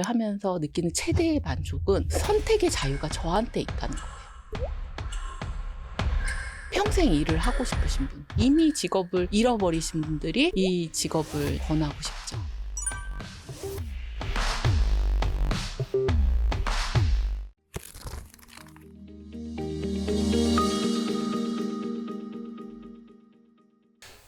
하면서 느끼는 최대의 만족은 선택의 자유가 저한테 있다는 거예요. 평생 일을 하고 싶으신 분, 이미 직업을 잃어버리신 분들이 이 직업을 권하고 싶죠.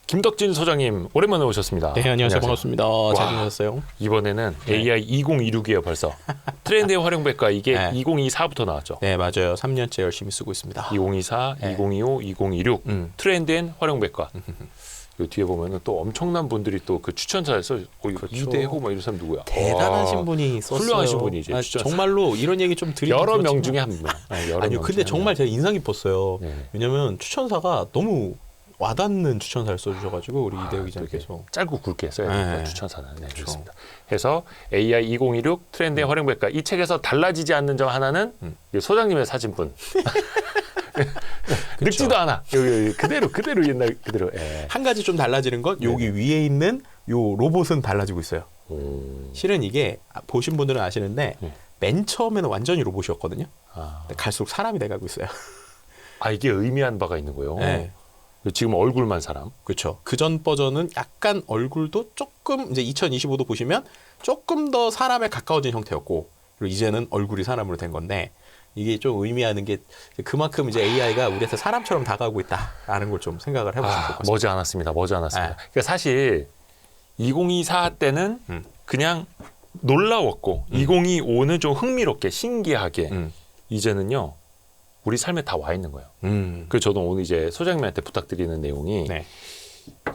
김덕진 소장님 오랜만에 오셨습니다. 네, 안녕하세요. 안녕하세요. 반갑습니다. 잘 지내셨어요? 이번에는 네. AI 2026이에요 벌써. 트렌드의 활용백과 이게 네. 2024부터 나왔죠. 네, 맞아요. 3년째 열심히 쓰고 있습니다. 2024, 네. 2025, 2026 트렌드엔 활용백과. 요 뒤에 보면은 또 엄청난 분들이 또 그 추천사에서 그렇죠. 이대호 뭐 이런 사람 누구야? 대단하신 분이 썼어요. 훌륭하신 분이 이제 추천사. 정말로 이런 얘기 좀 드리기 여러 그렇지만 명 중에 한 분. 아니요, 근데 정말 제가 인상 깊었어요. 네. 왜냐면 추천사가 너무 와닿는 추천사를 써주셔가지고 우리 이대호 기자님께서 짧고 굵게 써야 되니까 네. 추천사는. 네, 그렇죠. 그렇습니다. 해서 AI 2026 트렌드의 활용백과 이 책에서 달라지지 않는 점 하나는 이 소장님의 사진분. 늙지도 않아. 여기 그대로 옛날 그대로. 예. 한 가지 좀 달라지는 건 여기 위에 있는 요 로봇은 달라지고 있어요. 실은 이게 보신 분들은 아시는데 맨 처음에는 완전히 로봇이었거든요. 근데 갈수록 사람이 돼가고 있어요. 아 이게 의미한 바가 있는 거예요. 네. 지금 얼굴만 사람. 그렇죠. 그전 버전은 약간 얼굴도 조금 이제 2025도 보시면 조금 더 사람에 가까워진 형태였고, 그리고 이제는 얼굴이 사람으로 된 건데, 이게 좀 의미하는 게 그만큼 이제 AI가 우리한테 사람처럼 다가오고 있다라는 걸 좀 생각을 해보시면 좋을 것 같습니다. 머지 않았습니다. 머지 않았습니다. 네. 그러니까 사실 2024 때는 그냥 놀라웠고 2025는 좀 흥미롭게 신기하게 이제는요. 우리 삶에 다 와 있는 거예요. 그래서 저도 오늘 이제 소장님한테 부탁드리는 내용이 네.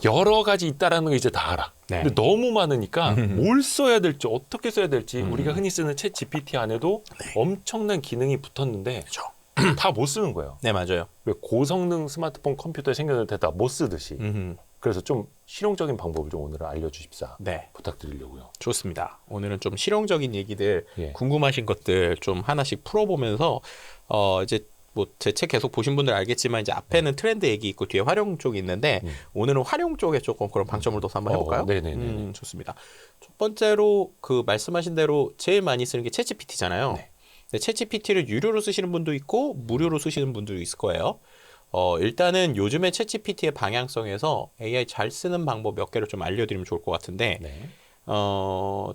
여러 가지 있다라는 거 이제 다 알아. 네. 근데 너무 많으니까 뭘 써야 될지 어떻게 써야 될지 우리가 흔히 쓰는 챗 GPT 안에도 엄청난 기능이 붙었는데 다 못 쓰는 거예요. 네, 맞아요. 왜 고성능 스마트폰 컴퓨터에 생겼는데 다 못 쓰듯이. 그래서 좀 실용적인 방법을 좀 오늘 알려주십사 네. 부탁드리려고요. 좋습니다. 오늘은 좀 실용적인 얘기들, 예. 궁금하신 것들 좀 하나씩 풀어보면서, 이제 뭐 제 책 계속 보신 분들 알겠지만 이제 앞에는 트렌드 얘기 있고 뒤에 활용 쪽이 있는데 오늘은 활용 쪽에 조금 그런 방점을 둬서 한번 해볼까요? 네네네. 좋습니다. 첫 번째로 그 말씀하신 대로 제일 많이 쓰는 게 챗GPT잖아요. 네. 근데 챗GPT를 유료로 쓰시는 분도 있고 무료로 쓰시는 분들도 있을 거예요. 일단은 요즘에 챗GPT의 방향성에서 AI 잘 쓰는 방법 몇 개를 좀 알려드리면 좋을 것 같은데, 네.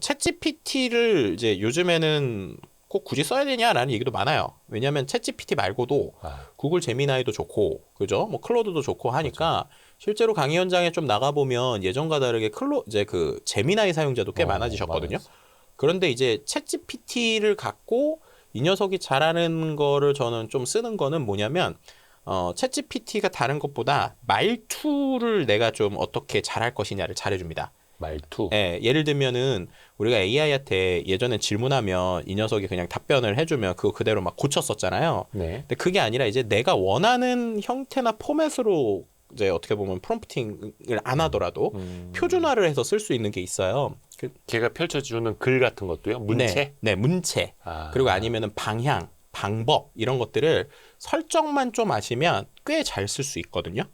챗GPT를 이제 요즘에는 꼭 굳이 써야 되냐라는 얘기도 많아요. 왜냐하면 챗GPT 말고도 구글 제미나이도 좋고, 그죠? 뭐 클로드도 좋고 하니까 실제로 강의 현장에 좀 나가 보면 예전과 다르게 이제 그 제미나이 사용자도 꽤 많아지셨거든요. 그런데 이제 챗GPT를 갖고 이 녀석이 잘하는 거를 저는 좀 쓰는 거는 뭐냐면, 챗GPT가 다른 것보다 말투를 내가 좀 어떻게 잘할 것이냐를 잘해줍니다. 말투. 예, 예를 들면은 우리가 AI한테 예전에 질문하면 이 녀석이 그냥 답변을 해주면 그거 그대로 막 고쳤었잖아요. 네. 근데 그게 아니라 이제 내가 원하는 형태나 포맷으로 이제 어떻게 보면 프롬프팅을 안 하더라도 표준화를 해서 쓸 수 있는 게 있어요. 걔가 펼쳐주는 글 같은 것도요? 문체? 네, 문체. 그리고 아니면은 방향, 방법 이런 것들을 설정만 좀 아시면 꽤 잘 쓸 수 있거든요.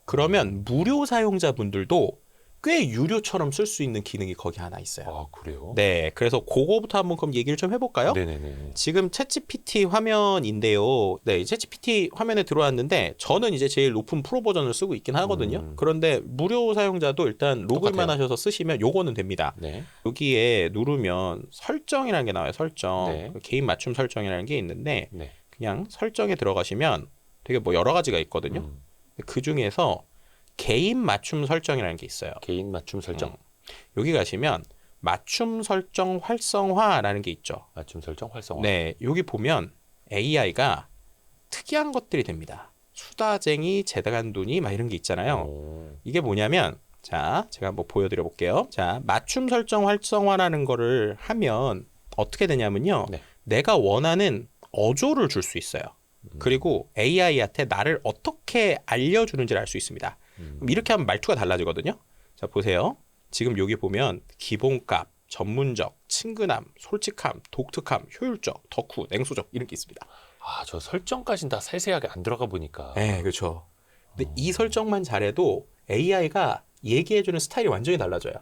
그러면 무료 사용자분들도 꽤 유료처럼 쓸 수 있는 기능이 거기 하나 있어요. 아, 그래요? 네, 그래서 그거부터 한번 그럼 얘기를 좀 해볼까요? 네네네. 지금 챗GPT 화면인데요. 네, 챗GPT 화면에 들어왔는데 저는 이제 제일 높은 프로 버전을 쓰고 있긴 하거든요. 그런데 무료 사용자도 일단 로그인만 하셔서 쓰시면 요거는 됩니다. 네. 여기에 누르면 설정이라는 게 나와요. 설정. 네. 개인 맞춤 설정이라는 게 있는데 네. 그냥 설정에 들어가시면 되게 뭐 여러 가지가 있거든요. 그 중에서 개인 맞춤 설정이라는 게 있어요. 개인 맞춤 설정. 여기 가시면 맞춤 설정 활성화라는 게 있죠. 맞춤 설정 활성화. 네, 여기 보면 AI가 특이한 것들이 됩니다. 수다쟁이, 재간둥이 막 이런 게 있잖아요. 이게 뭐냐면 자, 제가 한번 보여드려 볼게요. 자, 맞춤 설정 활성화라는 거를 하면 어떻게 되냐면요. 네. 내가 원하는 어조를 줄 수 있어요. 그리고 AI한테 나를 어떻게 알려주는지를 알 수 있습니다. 그럼 이렇게 하면 말투가 달라지거든요. 자, 보세요. 지금 여기 보면 기본값, 전문적, 친근함, 솔직함, 독특함, 효율적, 덕후, 냉소적 이런 게 있습니다. 아, 저 설정까지는 다 세세하게 안 들어가 보니까. 네, 그렇죠. 근데 이 설정만 잘해도 AI가 얘기해주는 스타일이 완전히 달라져요.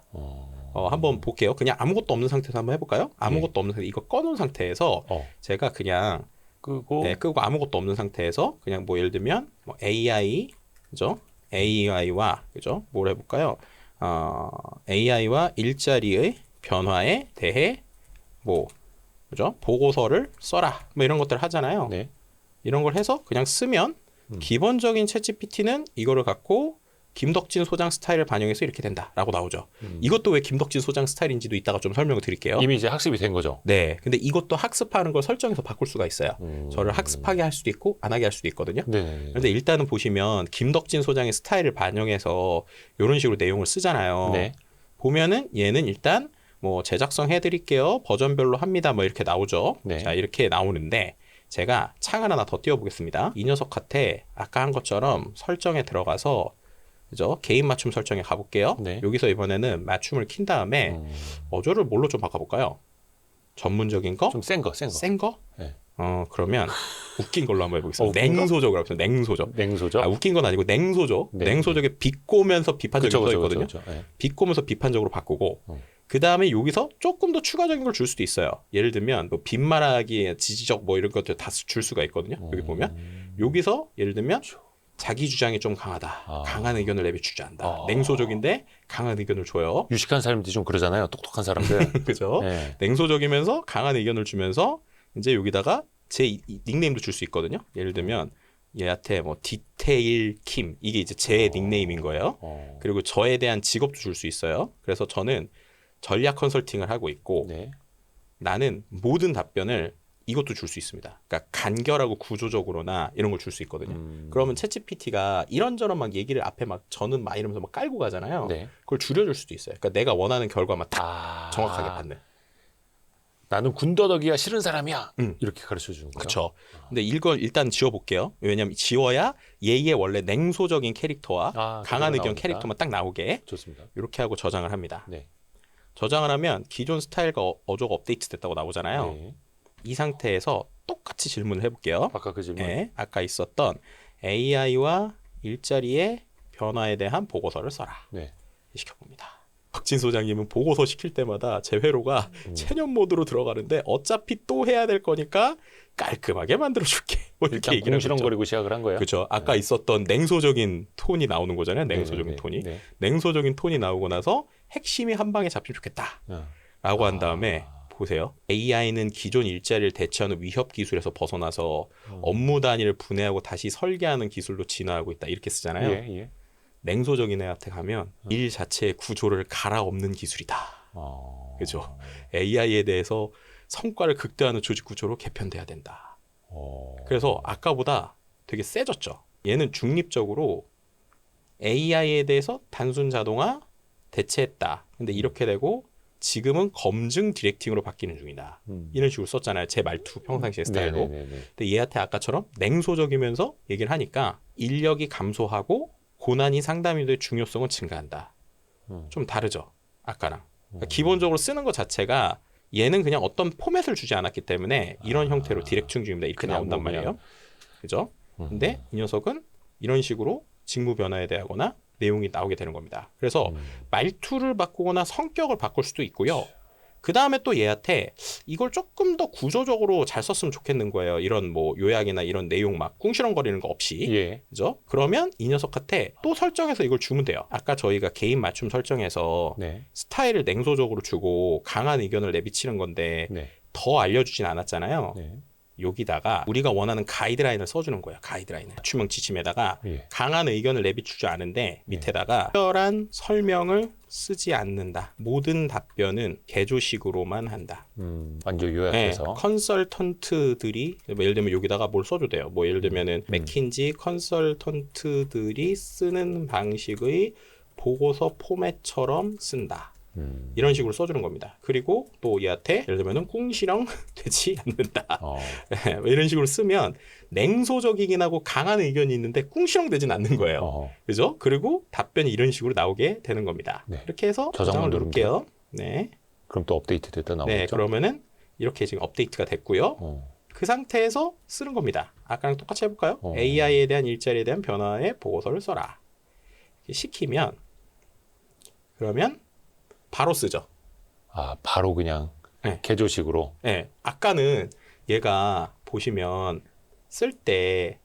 한번 볼게요. 그냥 아무것도 없는 상태에서 한번 해볼까요? 아무것도 없는 상태, 이거 꺼놓은 상태에서 제가 그냥 끄고 끄고 아무것도 없는 상태에서 그냥 뭐 예를 들면 뭐 AI, 그죠? AI와 그죠? 뭘 해볼까요? AI와 일자리의 변화에 대해 뭐 그죠? 보고서를 써라. 뭐 이런 것들 하잖아요. 네. 이런 걸 해서 그냥 쓰면 기본적인 챗GPT는 이거를 갖고 김덕진 소장 스타일을 반영해서 이렇게 된다라고 나오죠. 이것도 왜 김덕진 소장 스타일인지도 이따가 좀 설명을 드릴게요. 이미 이제 학습이 된 거죠. 네. 근데 이것도 학습하는 걸 설정해서 바꿀 수가 있어요. 저를 학습하게 할 수도 있고 안 하게 할 수도 있거든요. 네. 그런데 일단은 보시면 김덕진 소장의 스타일을 반영해서 이런 식으로 내용을 쓰잖아요. 네. 보면은 얘는 일단 뭐 제작성 해드릴게요. 버전별로 합니다. 뭐 이렇게 나오죠. 네. 자, 이렇게 나오는데 제가 창을 하나 더 띄워보겠습니다. 이 녀석한테 아까 한 것처럼 설정에 들어가서 그죠? 개인 맞춤 설정에 가볼게요. 네. 여기서 이번에는 맞춤을 킨 다음에 어조를 뭘로 좀 바꿔볼까요? 전문적인 거? 좀 센 거. 센 거? 네. 그러면 웃긴 걸로 한번 해보겠습니다. 웃긴 거? 냉소적으로 해보겠습니다. 냉소적. 냉소죠. 웃긴 건 아니고 냉소적. 네. 냉소적에 비꼬면서 비판적으로 써 있거든요. 그쵸. 네. 비꼬면서 비판적으로 바꾸고 그 다음에 여기서 조금 더 추가적인 걸 줄 수도 있어요. 예를 들면 뭐 빈말하기, 지지적 뭐 이런 것들 다 줄 수가 있거든요. 여기 보면 여기서 예를 들면 자기 주장이 좀 강하다. 강한 의견을 내비추지 않는다. 냉소적인데 강한 의견을 줘요. 유식한 사람들이 좀 그러잖아요. 똑똑한 사람들. 그죠? 네. 냉소적이면서 강한 의견을 주면서 이제 여기다가 제 닉네임도 줄 수 있거든요. 예를 들면 얘한테 뭐 디테일 킴 이게 이제 제 닉네임인 거예요. 그리고 저에 대한 직업도 줄 수 있어요. 그래서 저는 전략 컨설팅을 하고 있고 네. 나는 모든 답변을 이것도 줄 수 있습니다. 그러니까 간결하고 구조적으로나 이런 걸 줄 수 있거든요. 그러면 챗GPT가 이런저런 막 얘기를 앞에 막 저는 막 이러면서 막 깔고 가잖아요. 네. 그걸 줄여줄 수도 있어요. 그러니까 내가 원하는 결과만 딱 정확하게 받는. 나는 군더더기가 싫은 사람이야. 이렇게 가르쳐 주는 거예요. 그렇죠. 근데 이걸 일단 지워볼게요. 왜냐하면 지워야 얘의 원래 냉소적인 캐릭터와 강한 의견 나옵니다. 캐릭터만 딱 나오게 좋습니다. 이렇게 하고 저장을 합니다. 네. 저장을 하면 기존 스타일과 어조가 업데이트 됐다고 나오잖아요. 네. 이 상태에서 똑같이 질문을 해볼게요. 아까 그 질문. 네, 아까 있었던 AI와 일자리의 변화에 대한 보고서를 써라. 네. 시켜봅니다. 박진 소장님은 보고서 시킬 때마다 제 회로가 체념 모드로 들어가는데 어차피 또 해야 될 거니까 깔끔하게 만들어줄게. 뭐 이렇게 일단 얘기를 궁시렁거리고 시작을 한 거예요. 그렇죠. 아까 있었던 냉소적인 톤이 나오는 거잖아요. 냉소적인 네, 네, 톤이. 네. 냉소적인 톤이 나오고 나서 핵심이 한 방에 잡히면 좋겠다. 라고 한 다음에 보세요. AI는 기존 일자리를 대체하는 위협 기술에서 벗어나서 업무 단위를 분해하고 다시 설계하는 기술로 진화하고 있다. 이렇게 쓰잖아요. 예. 냉소적인 애한테 가면 일 자체의 구조를 갈아엎는 기술이다. 그죠? AI에 대해서 성과를 극대화하는 조직 구조로 개편돼야 된다. 그래서 아까보다 되게 세졌죠. 얘는 중립적으로 AI에 대해서 단순 자동화 대체했다. 근데 이렇게 되고 지금은 검증 디렉팅으로 바뀌는 중이다. 이런 식으로 썼잖아요. 제 말투 평상시의 스타일로. 근데 얘한테 아까처럼 냉소적이면서 얘기를 하니까 인력이 감소하고 고난이 상담인도의 중요성은 증가한다. 좀 다르죠. 아까랑. 그러니까 기본적으로 쓰는 것 자체가 얘는 그냥 어떤 포맷을 주지 않았기 때문에 이런 형태로 디렉팅 중입니다. 이렇게 나온단 뭐 말이에요. 그죠? 근데 이 녀석은 이런 식으로 직무 변화에 대하거나 내용이 나오게 되는 겁니다. 그래서 말투를 바꾸거나 성격을 바꿀 수도 있고요. 그 다음에 또 얘한테 이걸 조금 더 구조적으로 잘 썼으면 좋겠는 거예요. 이런 뭐 요약이나 이런 내용 막 궁시렁거리는 거 없이. 예. 그죠? 그러면 이 녀석한테 또 설정해서 이걸 주면 돼요. 아까 저희가 개인 맞춤 설정해서 네. 스타일을 냉소적으로 주고 강한 의견을 내비치는 건데 네. 더 알려주진 않았잖아요. 네. 여기다가 우리가 원하는 가이드라인을 써주는 거예요. 가이드라인을. 맞춤형 지침에다가 예. 강한 의견을 내비추지 않은데 밑에다가 특별한 설명을 쓰지 않는다. 모든 답변은 개조식으로만 한다. 완전 요약해서. 컨설턴트들이 뭐 예를 들면 여기다가 뭘 써도 돼요. 뭐 예를 들면은 맥킨지 컨설턴트들이 쓰는 방식의 보고서 포맷처럼 쓴다. 이런 식으로 써주는 겁니다. 그리고 또 얘한테 예를 들면은 꿍시렁 되지 않는다. 이런 식으로 쓰면 냉소적이긴 하고 강한 의견이 있는데 꿍시렁 되진 않는 거예요. 그죠? 그리고 답변이 이런 식으로 나오게 되는 겁니다. 네. 이렇게 해서 저장을 저장을 누르면 누를게요. 네. 그럼 또 업데이트 됐다 나오겠죠? 네, 그러면은 이렇게 지금 업데이트가 됐고요. 그 상태에서 쓰는 겁니다. 아까랑 똑같이 해볼까요? AI에 대한 일자리에 대한 변화의 보고서를 써라. 이렇게 시키면 그러면 바로 쓰죠. 아, 바로 그냥 네. 개조식으로. 네. 아까는 얘가 보시면 쓸 때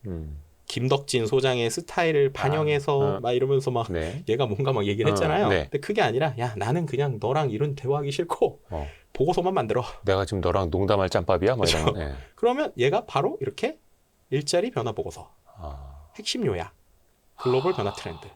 김덕진 소장의 스타일을 반영해서 막 이러면서 막 네. 얘가 뭔가 막 얘기를 했잖아요. 네. 근데 그게 아니라 야 나는 그냥 너랑 이런 대화하기 싫고 보고서만 만들어. 내가 지금 너랑 농담할 짬밥이야? 뭐 이런. 네. 그러면 얘가 바로 이렇게 일자리 변화 보고서 핵심 요약 글로벌 변화 트렌드.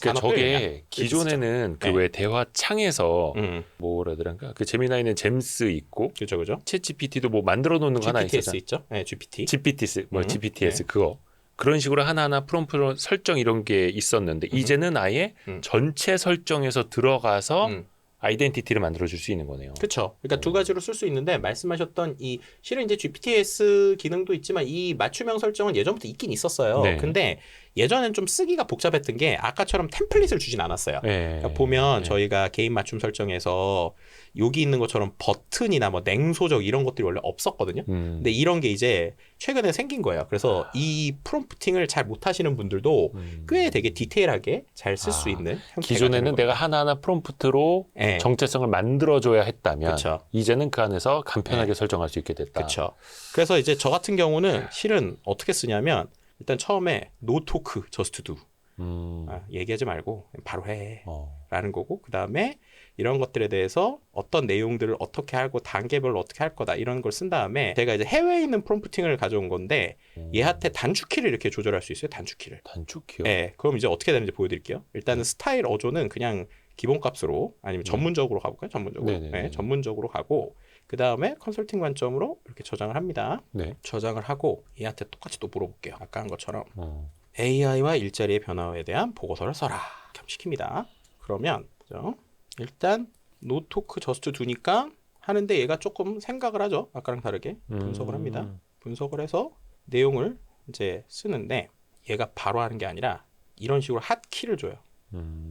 그러니까 저게 요약. 기존에는 그 네. 왜 대화 창에서 뭐라 그러더란가 그 제미나이는 잼스 있고 그죠. 챗 GPT도 뭐 만들어 놓는 거 하나 GPTS 있었잖아. 있죠. 네, GPT. GPTS 뭐 GPTS 네. 그거 그런 식으로 하나하나 프롬프트 설정 이런 게 있었는데 이제는 아예 전체 설정에서 들어가서 아이덴티티를 만들어줄 수 있는 거네요. 그렇죠. 그러니까 두 가지로 쓸 수 있는데 말씀하셨던 이 실은 이제 GPTS 기능도 있지만 이 맞춤형 설정은 예전부터 있긴 있었어요. 네. 근데 예전엔 좀 쓰기가 복잡했던 게 아까처럼 템플릿을 주진 않았어요. 네. 그러니까 보면 네. 저희가 개인 맞춤 설정에서 여기 있는 것처럼 버튼이나 뭐 냉소적 이런 것들이 원래 없었거든요. 근데 이런 게 이제 최근에 생긴 거예요. 그래서 이 프롬프팅을 잘 못하시는 분들도 꽤 되게 디테일하게 잘 쓸 수 있는 형태가 기존에는 되는 내가 겁니다. 하나하나 프롬프트로 네. 정체성을 만들어줘야 했다면 그쵸. 이제는 그 안에서 간편하게 설정할 수 있게 됐다. 그렇죠. 그래서 이제 저 같은 경우는 실은 어떻게 쓰냐면 일단 처음에 no talk just do 얘기하지 말고 바로 해라는 거고 그 다음에 이런 것들에 대해서 어떤 내용들을 어떻게 하고 단계별로 어떻게 할 거다 이런 걸 쓴 다음에 제가 이제 해외에 있는 프롬프팅을 가져온 건데 얘한테 단축키를 이렇게 조절할 수 있어요. 단축키를. 단축키요? 네, 그럼 이제 어떻게 되는지 보여드릴게요. 일단은 스타일 어조는 그냥 기본값으로 아니면 전문적으로 가볼까요? 전문적으로. 네네네. 네, 전문적으로 가고 그 다음에 컨설팅 관점으로 이렇게 저장을 합니다. 네. 저장을 하고 얘한테 똑같이 또 물어볼게요. 아까 한 것처럼 AI와 일자리의 변화에 대한 보고서를 써라. 시킵니다. 그러면 그죠? 일단 노토크 저스트 두니까 하는데 얘가 조금 생각을 하죠. 아까랑 다르게 분석을 합니다. 분석을 해서 내용을 이제 쓰는데 얘가 바로 하는 게 아니라 이런 식으로 핫키를 줘요.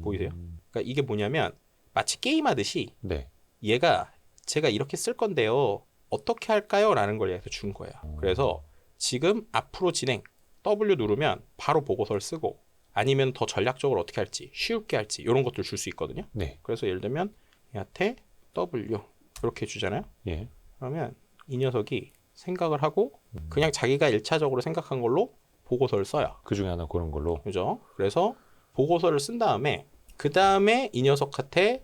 보이세요? 그러니까 이게 뭐냐면 마치 게임하듯이 네. 얘가 제가 이렇게 쓸 건데요. 어떻게 할까요? 라는 걸 얘한테 준 거예요. 그래서 지금 앞으로 진행 W 누르면 바로 보고서를 쓰고 아니면 더 전략적으로 어떻게 할지 쉽게 할지 이런 것들 줄 수 있거든요. 네. 그래서 예를 들면 얘한테 W 이렇게 주잖아요. 예. 그러면 이 녀석이 생각을 하고 그냥 자기가 1차적으로 생각한 걸로 보고서를 써요. 그 중에 하나 고른 걸로. 그죠? 그래서 보고서를 쓴 다음에 그 다음에 이 녀석한테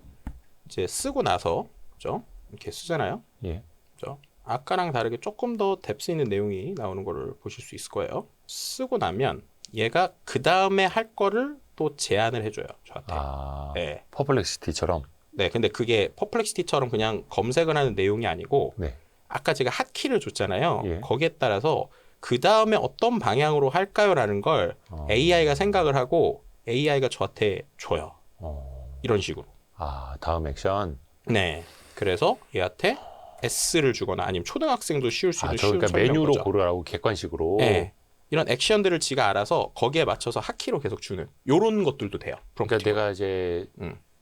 이제 쓰고 나서 그죠? 이렇게 쓰잖아요. 예. 그죠? 아까랑 다르게 조금 더 뎁스 있는 내용이 나오는 거를 보실 수 있을 거예요. 쓰고 나면 얘가 그 다음에 할 거를 또 제안을 해줘요. 저한테. 네. 퍼플렉시티처럼. 네, 근데 그게 퍼플렉시티처럼 그냥 검색을 하는 내용이 아니고 네. 아까 제가 핫키를 줬잖아요. 예. 거기에 따라서 그 다음에 어떤 방향으로 할까요라는 걸 AI가 생각을 하고 AI가 저한테 줘요. 이런 식으로. 다음 액션. 네. 그래서 얘한테 S를 주거나 아니면 초등학생도 쉬울 수 있는 쉬운 그러니까 설명 메뉴로 거죠. 고르라고 객관식으로. 네. 이런 액션들을 지가 알아서 거기에 맞춰서 핫키로 계속 주는 요런 것들도 돼요. 그러니까 내가 이제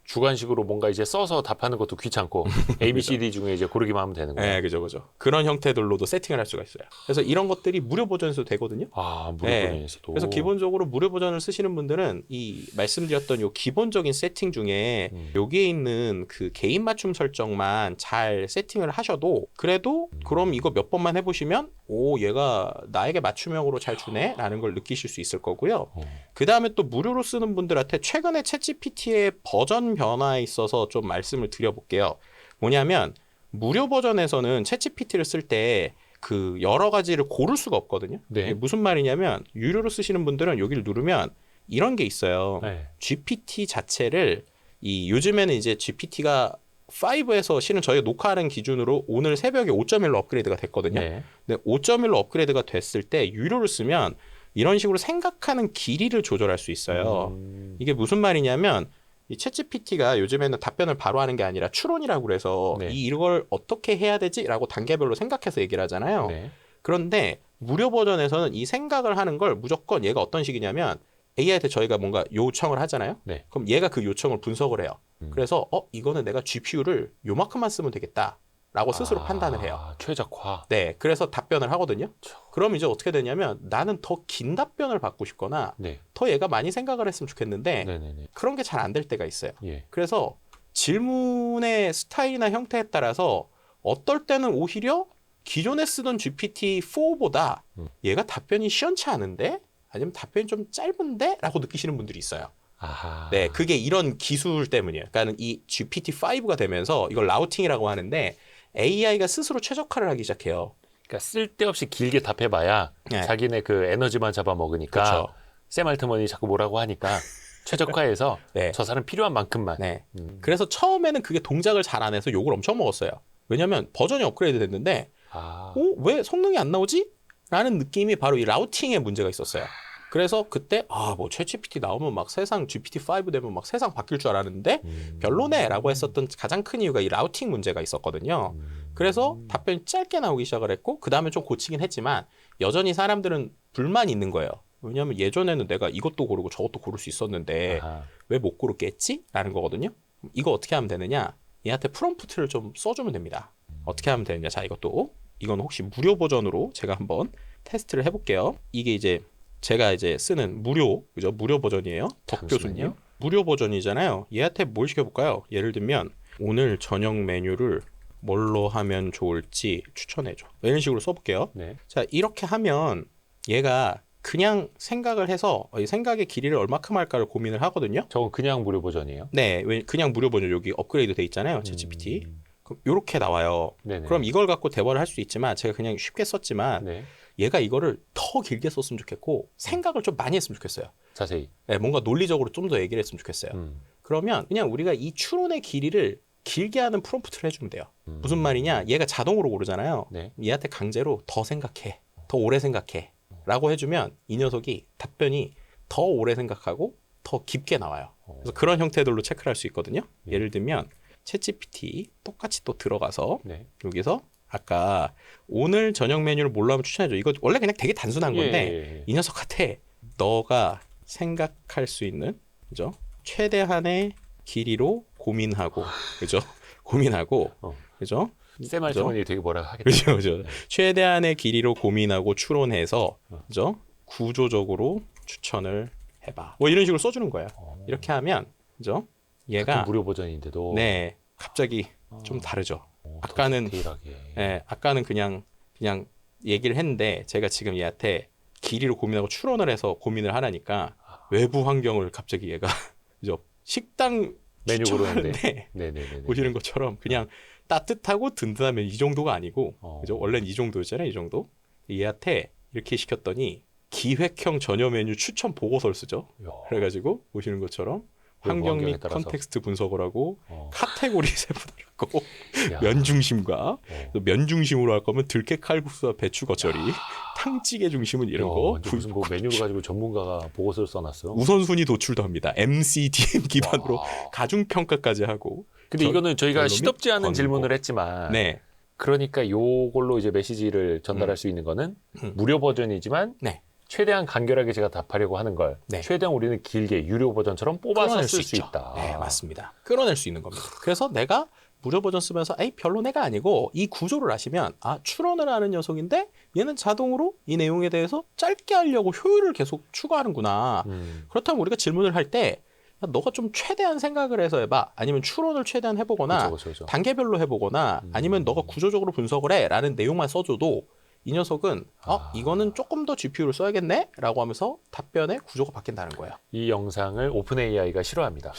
주관식으로 뭔가 이제 써서 답하는 것도 귀찮고 A, B, C, D 중에 이제 고르기만 하면 되는 거예요. 네, 그죠. 그런 형태들로도 세팅을 할 수가 있어요. 그래서 이런 것들이 무료 버전에서도 되거든요. 무료 네. 버전에서도. 그래서 기본적으로 무료 버전을 쓰시는 분들은 이 말씀드렸던 요 기본적인 세팅 중에 여기에 있는 그 개인 맞춤 설정만 잘 세팅을 하셔도 그래도 그럼 이거 몇 번만 해보시면 오 얘가 나에게 맞춤형으로 잘 주네 라는 걸 느끼실 수 있을 거고요. 그 다음에 또 무료로 쓰는 분들한테 최근에 챗GPT의 버전 변화에 있어서 좀 말씀을 드려볼게요. 뭐냐면 무료 버전에서는 챗GPT를 쓸 때 그 여러 가지를 고를 수가 없거든요. 네. 이게 무슨 말이냐면 유료로 쓰시는 분들은 여기를 누르면 이런 게 있어요. 네. GPT 자체를 이 요즘에는 이제 GPT가 5에서 실은 저희가 녹화하는 기준으로 오늘 새벽에 5.1로 업그레이드가 됐거든요. 네. 근데 5.1로 업그레이드가 됐을 때 유료를 쓰면 이런 식으로 생각하는 길이를 조절할 수 있어요. 이게 무슨 말이냐면 이 챗GPT가 요즘에는 답변을 바로 하는 게 아니라 추론이라고 그래서 네. 이걸 어떻게 해야 되지라고 단계별로 생각해서 얘기를 하잖아요. 네. 그런데 무료 버전에서는 이 생각을 하는 걸 무조건 얘가 어떤 식이냐면 AI한테 저희가 뭔가 요청을 하잖아요. 네. 그럼 얘가 그 요청을 분석을 해요. 그래서 이거는 내가 GPU를 요만큼만 쓰면 되겠다라고 스스로 판단을 해요. 최적화. 네, 그래서 답변을 하거든요. 그럼 이제 어떻게 되냐면 나는 더 긴 답변을 받고 싶거나 네. 더 얘가 많이 생각을 했으면 좋겠는데 네네네. 그런 게 잘 안 될 때가 있어요. 예. 그래서 질문의 스타일이나 형태에 따라서 어떨 때는 오히려 기존에 쓰던 GPT-4보다 얘가 답변이 시원치 않은데? 아니면 답변이 좀 짧은데? 라고 느끼시는 분들이 있어요. 아하. 네, 그게 이런 기술 때문이에요. 그러니까 이 GPT-5가 되면서 이걸 라우팅이라고 하는데 AI가 스스로 최적화를 하기 시작해요. 그러니까 쓸데없이 길게 답해봐야 네. 자기네 그 에너지만 잡아먹으니까 그렇죠. 샘 알트먼이 자꾸 뭐라고 하니까 최적화해서 네. 저 사람 필요한 만큼만. 네. 그래서 처음에는 그게 동작을 잘 안 해서 욕을 엄청 먹었어요. 왜냐면 버전이 업그레이드 됐는데 아. 왜 성능이 안 나오지? 라는 느낌이 바로 이 라우팅에 문제가 있었어요. 그래서 그때 뭐 챗GPT 나오면 막 세상 GPT-5 되면 막 세상 바뀔 줄 알았는데 별로네라고 했었던 가장 큰 이유가 이 라우팅 문제가 있었거든요. 그래서 답변이 짧게 나오기 시작을 했고 그 다음에 좀 고치긴 했지만 여전히 사람들은 불만이 있는 거예요. 왜냐하면 예전에는 내가 이것도 고르고 저것도 고를 수 있었는데 아하. 왜 못 고르겠지? 라는 거거든요. 이거 어떻게 하면 되느냐? 얘한테 프롬프트를 좀 써주면 됩니다. 어떻게 하면 되느냐? 자, 이건 혹시 무료 버전으로 제가 한번 테스트를 해볼게요. 이게 이제 제가 이제 쓰는 무료 버전이에요. 덕 교수님. 잠시만요. 무료 버전이잖아요. 얘한테 뭘 시켜볼까요? 예를 들면 오늘 저녁 메뉴를 뭘로 하면 좋을지 추천해줘. 이런 식으로 써볼게요. 네. 자, 이렇게 하면 얘가 그냥 생각을 해서 이 생각의 길이를 얼마큼 할까를 고민을 하거든요. 저건 그냥 무료 버전이에요. 네, 그냥 무료 버전 여기 업그레이드 돼 있잖아요, 챗GPT. 그럼 이렇게 나와요. 네네. 그럼 이걸 갖고 대화를 할 수 있지만 제가 그냥 쉽게 썼지만 네. 얘가 이거를 더 길게 썼으면 좋겠고 생각을 좀 많이 했으면 좋겠어요. 자세히. 네, 뭔가 논리적으로 좀 더 얘기를 했으면 좋겠어요. 그러면 그냥 우리가 이 추론의 길이를 길게 하는 프롬프트를 해주면 돼요. 무슨 말이냐? 얘가 자동으로 고르잖아요. 네. 얘한테 강제로 더 생각해, 더 오래 생각해 라고 해주면 이 녀석이 답변이 더 오래 생각하고 더 깊게 나와요. 그래서 그런 형태들로 체크를 할 수 있거든요. 예를 들면 챗GPT 똑같이 또 들어가서 네. 여기서 아까 오늘 저녁 메뉴를 뭘로 하면 추천해줘. 이거 원래 그냥 되게 단순한 건데 예. 이 녀석한테 너가 생각할 수 있는 그죠? 최대한의 길이로 고민하고 그죠? 고민하고 그죠? 샘 알트먼이 되게 뭐라 하겠다. 그죠, 그죠. 최대한의 길이로 고민하고 추론해서 그죠? 구조적으로 추천을 해봐. 뭐 이런 식으로 써주는 거예요. 이렇게 하면 그죠? 얘가 같은 무료 버전인데도 네 갑자기 좀 다르죠. 아까는 디테일하게. 네, 아까는 그냥 얘기를 했는데 제가 지금 얘한테 길이로 고민하고 추론을 해서 고민을 하라니까 외부 환경을 갑자기 얘가 그죠? 식당 메뉴 고르는데. 추천하는데 네네네. 보시는 것처럼 그냥 따뜻하고 든든하면 이 정도가 아니고 그죠? 어. 원래는 이 정도였잖아요. 이 정도. 얘한테 이렇게 시켰더니 기획형 전혀 메뉴 추천 보고서를 쓰죠. 야. 그래가지고 보시는 것처럼 외부 환경 환경에 및 따라서. 컨텍스트 분석을 하고 어. 카테고리 세분화하고 야. 면 중심과 어. 면 중심으로 할 거면 들깨 칼국수와 배추 겉절이, 탕찌개 중심은 이런 야, 거. 완전 무슨 뭐 메뉴를 가지고 전문가가 보고서를 써놨어. 우선순위 도출도 합니다. MCDM 기반으로 와. 가중 평가까지 하고. 근데 이거는 저희가 결론이 시덥지 않은 권고. 질문을 했지만 네, 그러니까 요걸로 이제 메시지를 전달할 수 있는 거는 무료 버전이지만 네. 최대한 간결하게 제가 답하려고 하는 걸 네. 최대한 우리는 길게 유료 버전처럼 뽑아서 끌어낼 쓸 수 있죠. 있다. 네, 맞습니다. 끌어낼 수 있는 겁니다. 그래서 내가 무료 버전 쓰면서 에이 별로 내가 아니고 이 구조를 아시면 추론을 하는 녀석인데 얘는 자동으로 이 내용에 대해서 짧게 하려고 효율을 계속 추가하는구나. 그렇다면 우리가 질문을 할 때 너가 좀 최대한 생각을 해서 해봐. 아니면 추론을 최대한 해보거나 그쵸. 단계별로 해보거나 아니면 너가 구조적으로 분석을 해라는 내용만 써줘도 이 녀석은 이거는 조금 더 GPU를 써야겠네? 라고 하면서 답변의 구조가 바뀐다는 거예요. 이 영상을 오픈 AI가 싫어합니다.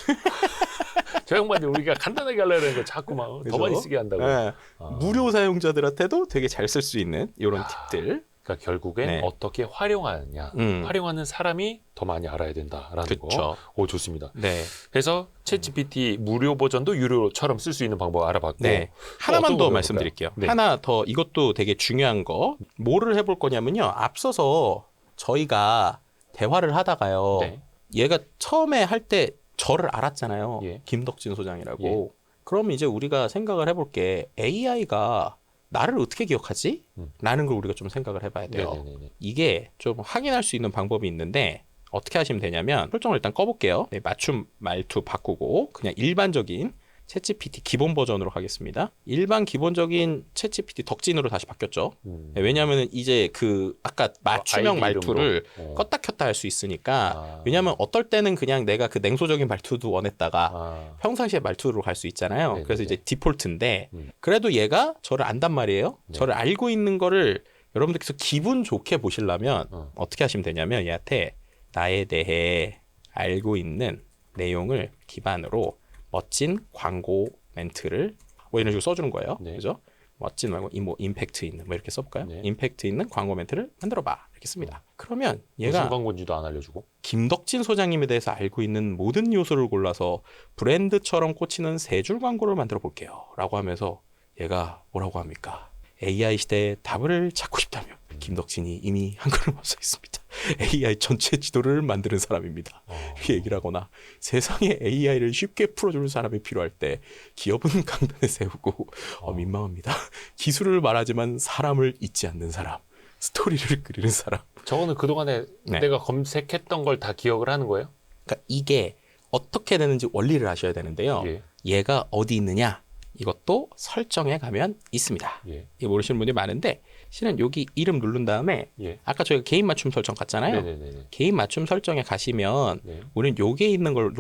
저 양반이 우리가 간단하게 하려고 하는 거 자꾸 막 더 그죠? 많이 쓰게 한다고. 네. 무료 사용자들한테도 되게 잘 쓸 수 있는 이런 팁들. 그러니까 결국엔 네. 어떻게 활용하느냐. 활용하는 사람이 더 많이 알아야 된다라는 그쵸. 거. 오, 좋습니다. 네. 그래서 챗GPT 무료 버전도 유료처럼 쓸 수 있는 방법 알아봤고 네. 하나만 어떤 더 거 말씀드릴게요. 네. 하나 더 이것도 되게 중요한 거. 뭐를 해볼 거냐면요. 앞서서 저희가 대화를 하다가요. 네. 얘가 처음에 할 때 저를 알았잖아요. 예. 김덕진 소장이라고. 그럼 이제 우리가 생각을 해볼 게 AI가 나를 어떻게 기억하지? 라는 걸 우리가 좀 생각을 해봐야 돼요. 네네네. 이게 좀 확인할 수 있는 방법이 있는데 어떻게 하시면 되냐면 설정을 일단 꺼볼게요. 네, 맞춤 말투 바꾸고 그냥 일반적인 챗GPT 기본 버전으로 가겠습니다. 일반 기본적인 챗GPT 덕진으로 다시 바뀌었죠. 네, 왜냐하면 이제 그 아까 맞춤형 아이디 말투를 이름으로. 껐다 켰다 할 수 있으니까 아. 왜냐하면 어떨 때는 그냥 내가 그 냉소적인 말투도 원했다가 아. 평상시에 말투로 갈 수 있잖아요. 네네네. 그래서 이제 디폴트인데 음. 그래도 얘가 저를 안단 말이에요. 네. 저를 알고 있는 거를 여러분들께서 기분 좋게 보시려면 어. 어떻게 하시면 되냐면 얘한테 나에 대해 알고 있는 내용을 기반으로 멋진 광고 멘트를 뭐 이런 식으로 써주는 거예요. 네. 그죠? 멋진 말고 뭐 임팩트 있는 뭐 이렇게 써볼까요? 네. 임팩트 있는 광고 멘트를 만들어봐 이렇게 씁니다. 그러면 무슨 얘가 광고인지도 안 알려주고. 김덕진 소장님에 대해서 알고 있는 모든 요소를 골라서 브랜드처럼 꽂히는 세 줄 광고를 만들어 볼게요 라고 하면서 얘가 뭐라고 합니까? AI 시대의 답을 찾고 싶다면 김덕진이 이미 한 걸음 앞서 있습니다. AI 전체 지도를 만드는 사람입니다. 이렇게 얘기를 하거나 세상에 AI를 쉽게 풀어주는 사람이 필요할 때 기업은 강단에 세우고 민망합니다. 기술을 말하지만 사람을 잊지 않는 사람, 스토리를 그리는 사람. 저거는 그동안에 네. 내가 검색했던 걸 다 기억을 하는 거예요? 그러니까 이게 어떻게 되는지 원리를 아셔야 되는데요. 예. 얘가 어디 있느냐? 이것도 설정에 가면 있습니다. 예. 이거 모르시는 분들이 많은데 실은 여기 이름 누른 다음에 예. 아까 저희가 개인 맞춤 설정 갔잖아요. 네네네. 개인 맞춤 설정에 가시면 네. 우리는 요게 있는 걸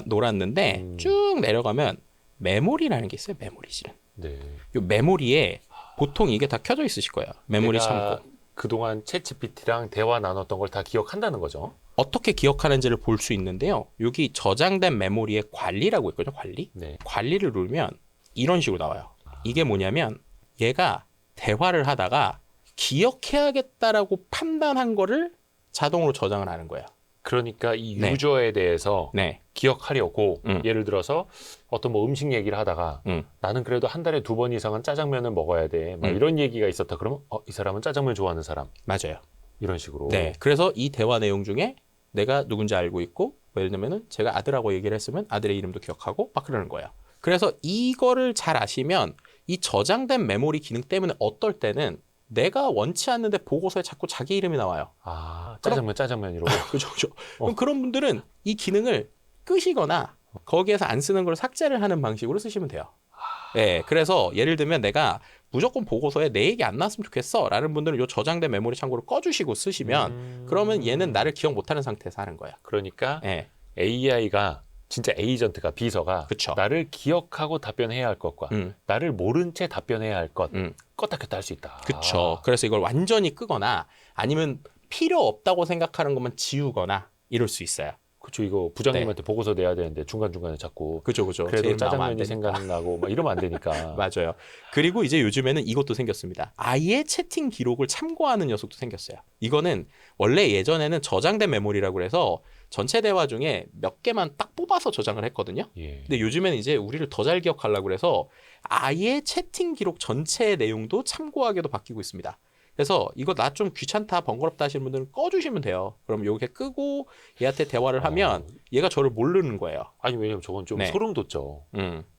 놀았는데 음. 쭉 내려가면 메모리라는 게 있어요. 메모리 실은. 네. 요 메모리에 보통 이게 다 켜져 있으실 거예요. 메모리 내가 창고. 그동안 챗GPT랑 대화 나눴던 걸 다 기억한다는 거죠. 어떻게 기억하는지를 볼 수 있는데요. 여기 저장된 메모리에 관리라고 있거든요. 관리. 네. 관리를 누르면 이런 식으로 나와요. 이게 뭐냐면 얘가 대화를 하다가 기억해야겠다라고 판단한 거를 자동으로 저장을 하는 거예요. 그러니까 이 네. 유저에 대해서 네. 기억하려고 예를 들어서 어떤 뭐 음식 얘기를 하다가 나는 그래도 한 달에 2번 이상은 짜장면을 먹어야 돼. 막 이런 얘기가 있었다. 그러면 이 사람은 짜장면 좋아하는 사람. 맞아요. 이런 식으로. 네. 그래서 이 대화 내용 중에 내가 누군지 알고 있고 뭐 예를 들면은 제가 아들하고 얘기를 했으면 아들의 이름도 기억하고 막 그러는 거예요. 그래서 이거를 잘 아시면 이 저장된 메모리 기능 때문에 어떨 때는 내가 원치 않는데 보고서에 자꾸 자기 이름이 나와요. 아, 짜장면 이러고. 그죠. 그럼 그런 분들은 이 기능을 끄시거나 거기에서 안 쓰는 걸 삭제를 하는 방식으로 쓰시면 돼요. 네, 그래서 예를 들면 내가 무조건 보고서에 내 얘기 안 나왔으면 좋겠어 라는 분들은 이 저장된 메모리 창고를 꺼주시고 쓰시면 그러면 얘는 나를 기억 못하는 상태에서 하는 거야. 그러니까 네. AI가 진짜 에이전트가 비서가 그쵸. 나를 기억하고 답변해야 할 것과 나를 모른 채 답변해야 할 것 껐다 켰다 할 수 있다. 그렇죠. 그래서 이걸 완전히 끄거나 아니면 필요 없다고 생각하는 것만 지우거나 이럴 수 있어요. 그렇죠. 이거 부장님한테 보고서 내야 되는데 중간중간에 자꾸 그죠. 그래도 짜장면이 생각나고 막 이러면 안 되니까. 맞아요. 그리고 이제 요즘에는 이것도 생겼습니다. 아예 채팅 기록을 참고하는 녀석도 생겼어요. 이거는 원래 예전에는 저장된 메모리라고 해서 전체 대화 중에 몇 개만 딱 뽑아서 저장을 했거든요. 예. 근데 요즘에는 이제 우리를 더 잘 기억하려고 해서 아예 채팅 기록 전체의 내용도 참고하게도 바뀌고 있습니다. 그래서 이거 나 좀 귀찮다 번거롭다 하시는 분들은 꺼주시면 돼요. 그럼 이렇게 끄고 얘한테 대화를 하면 얘가 저를 모르는 거예요. 아니 왜냐면 저건 좀 네. 소름 돋죠.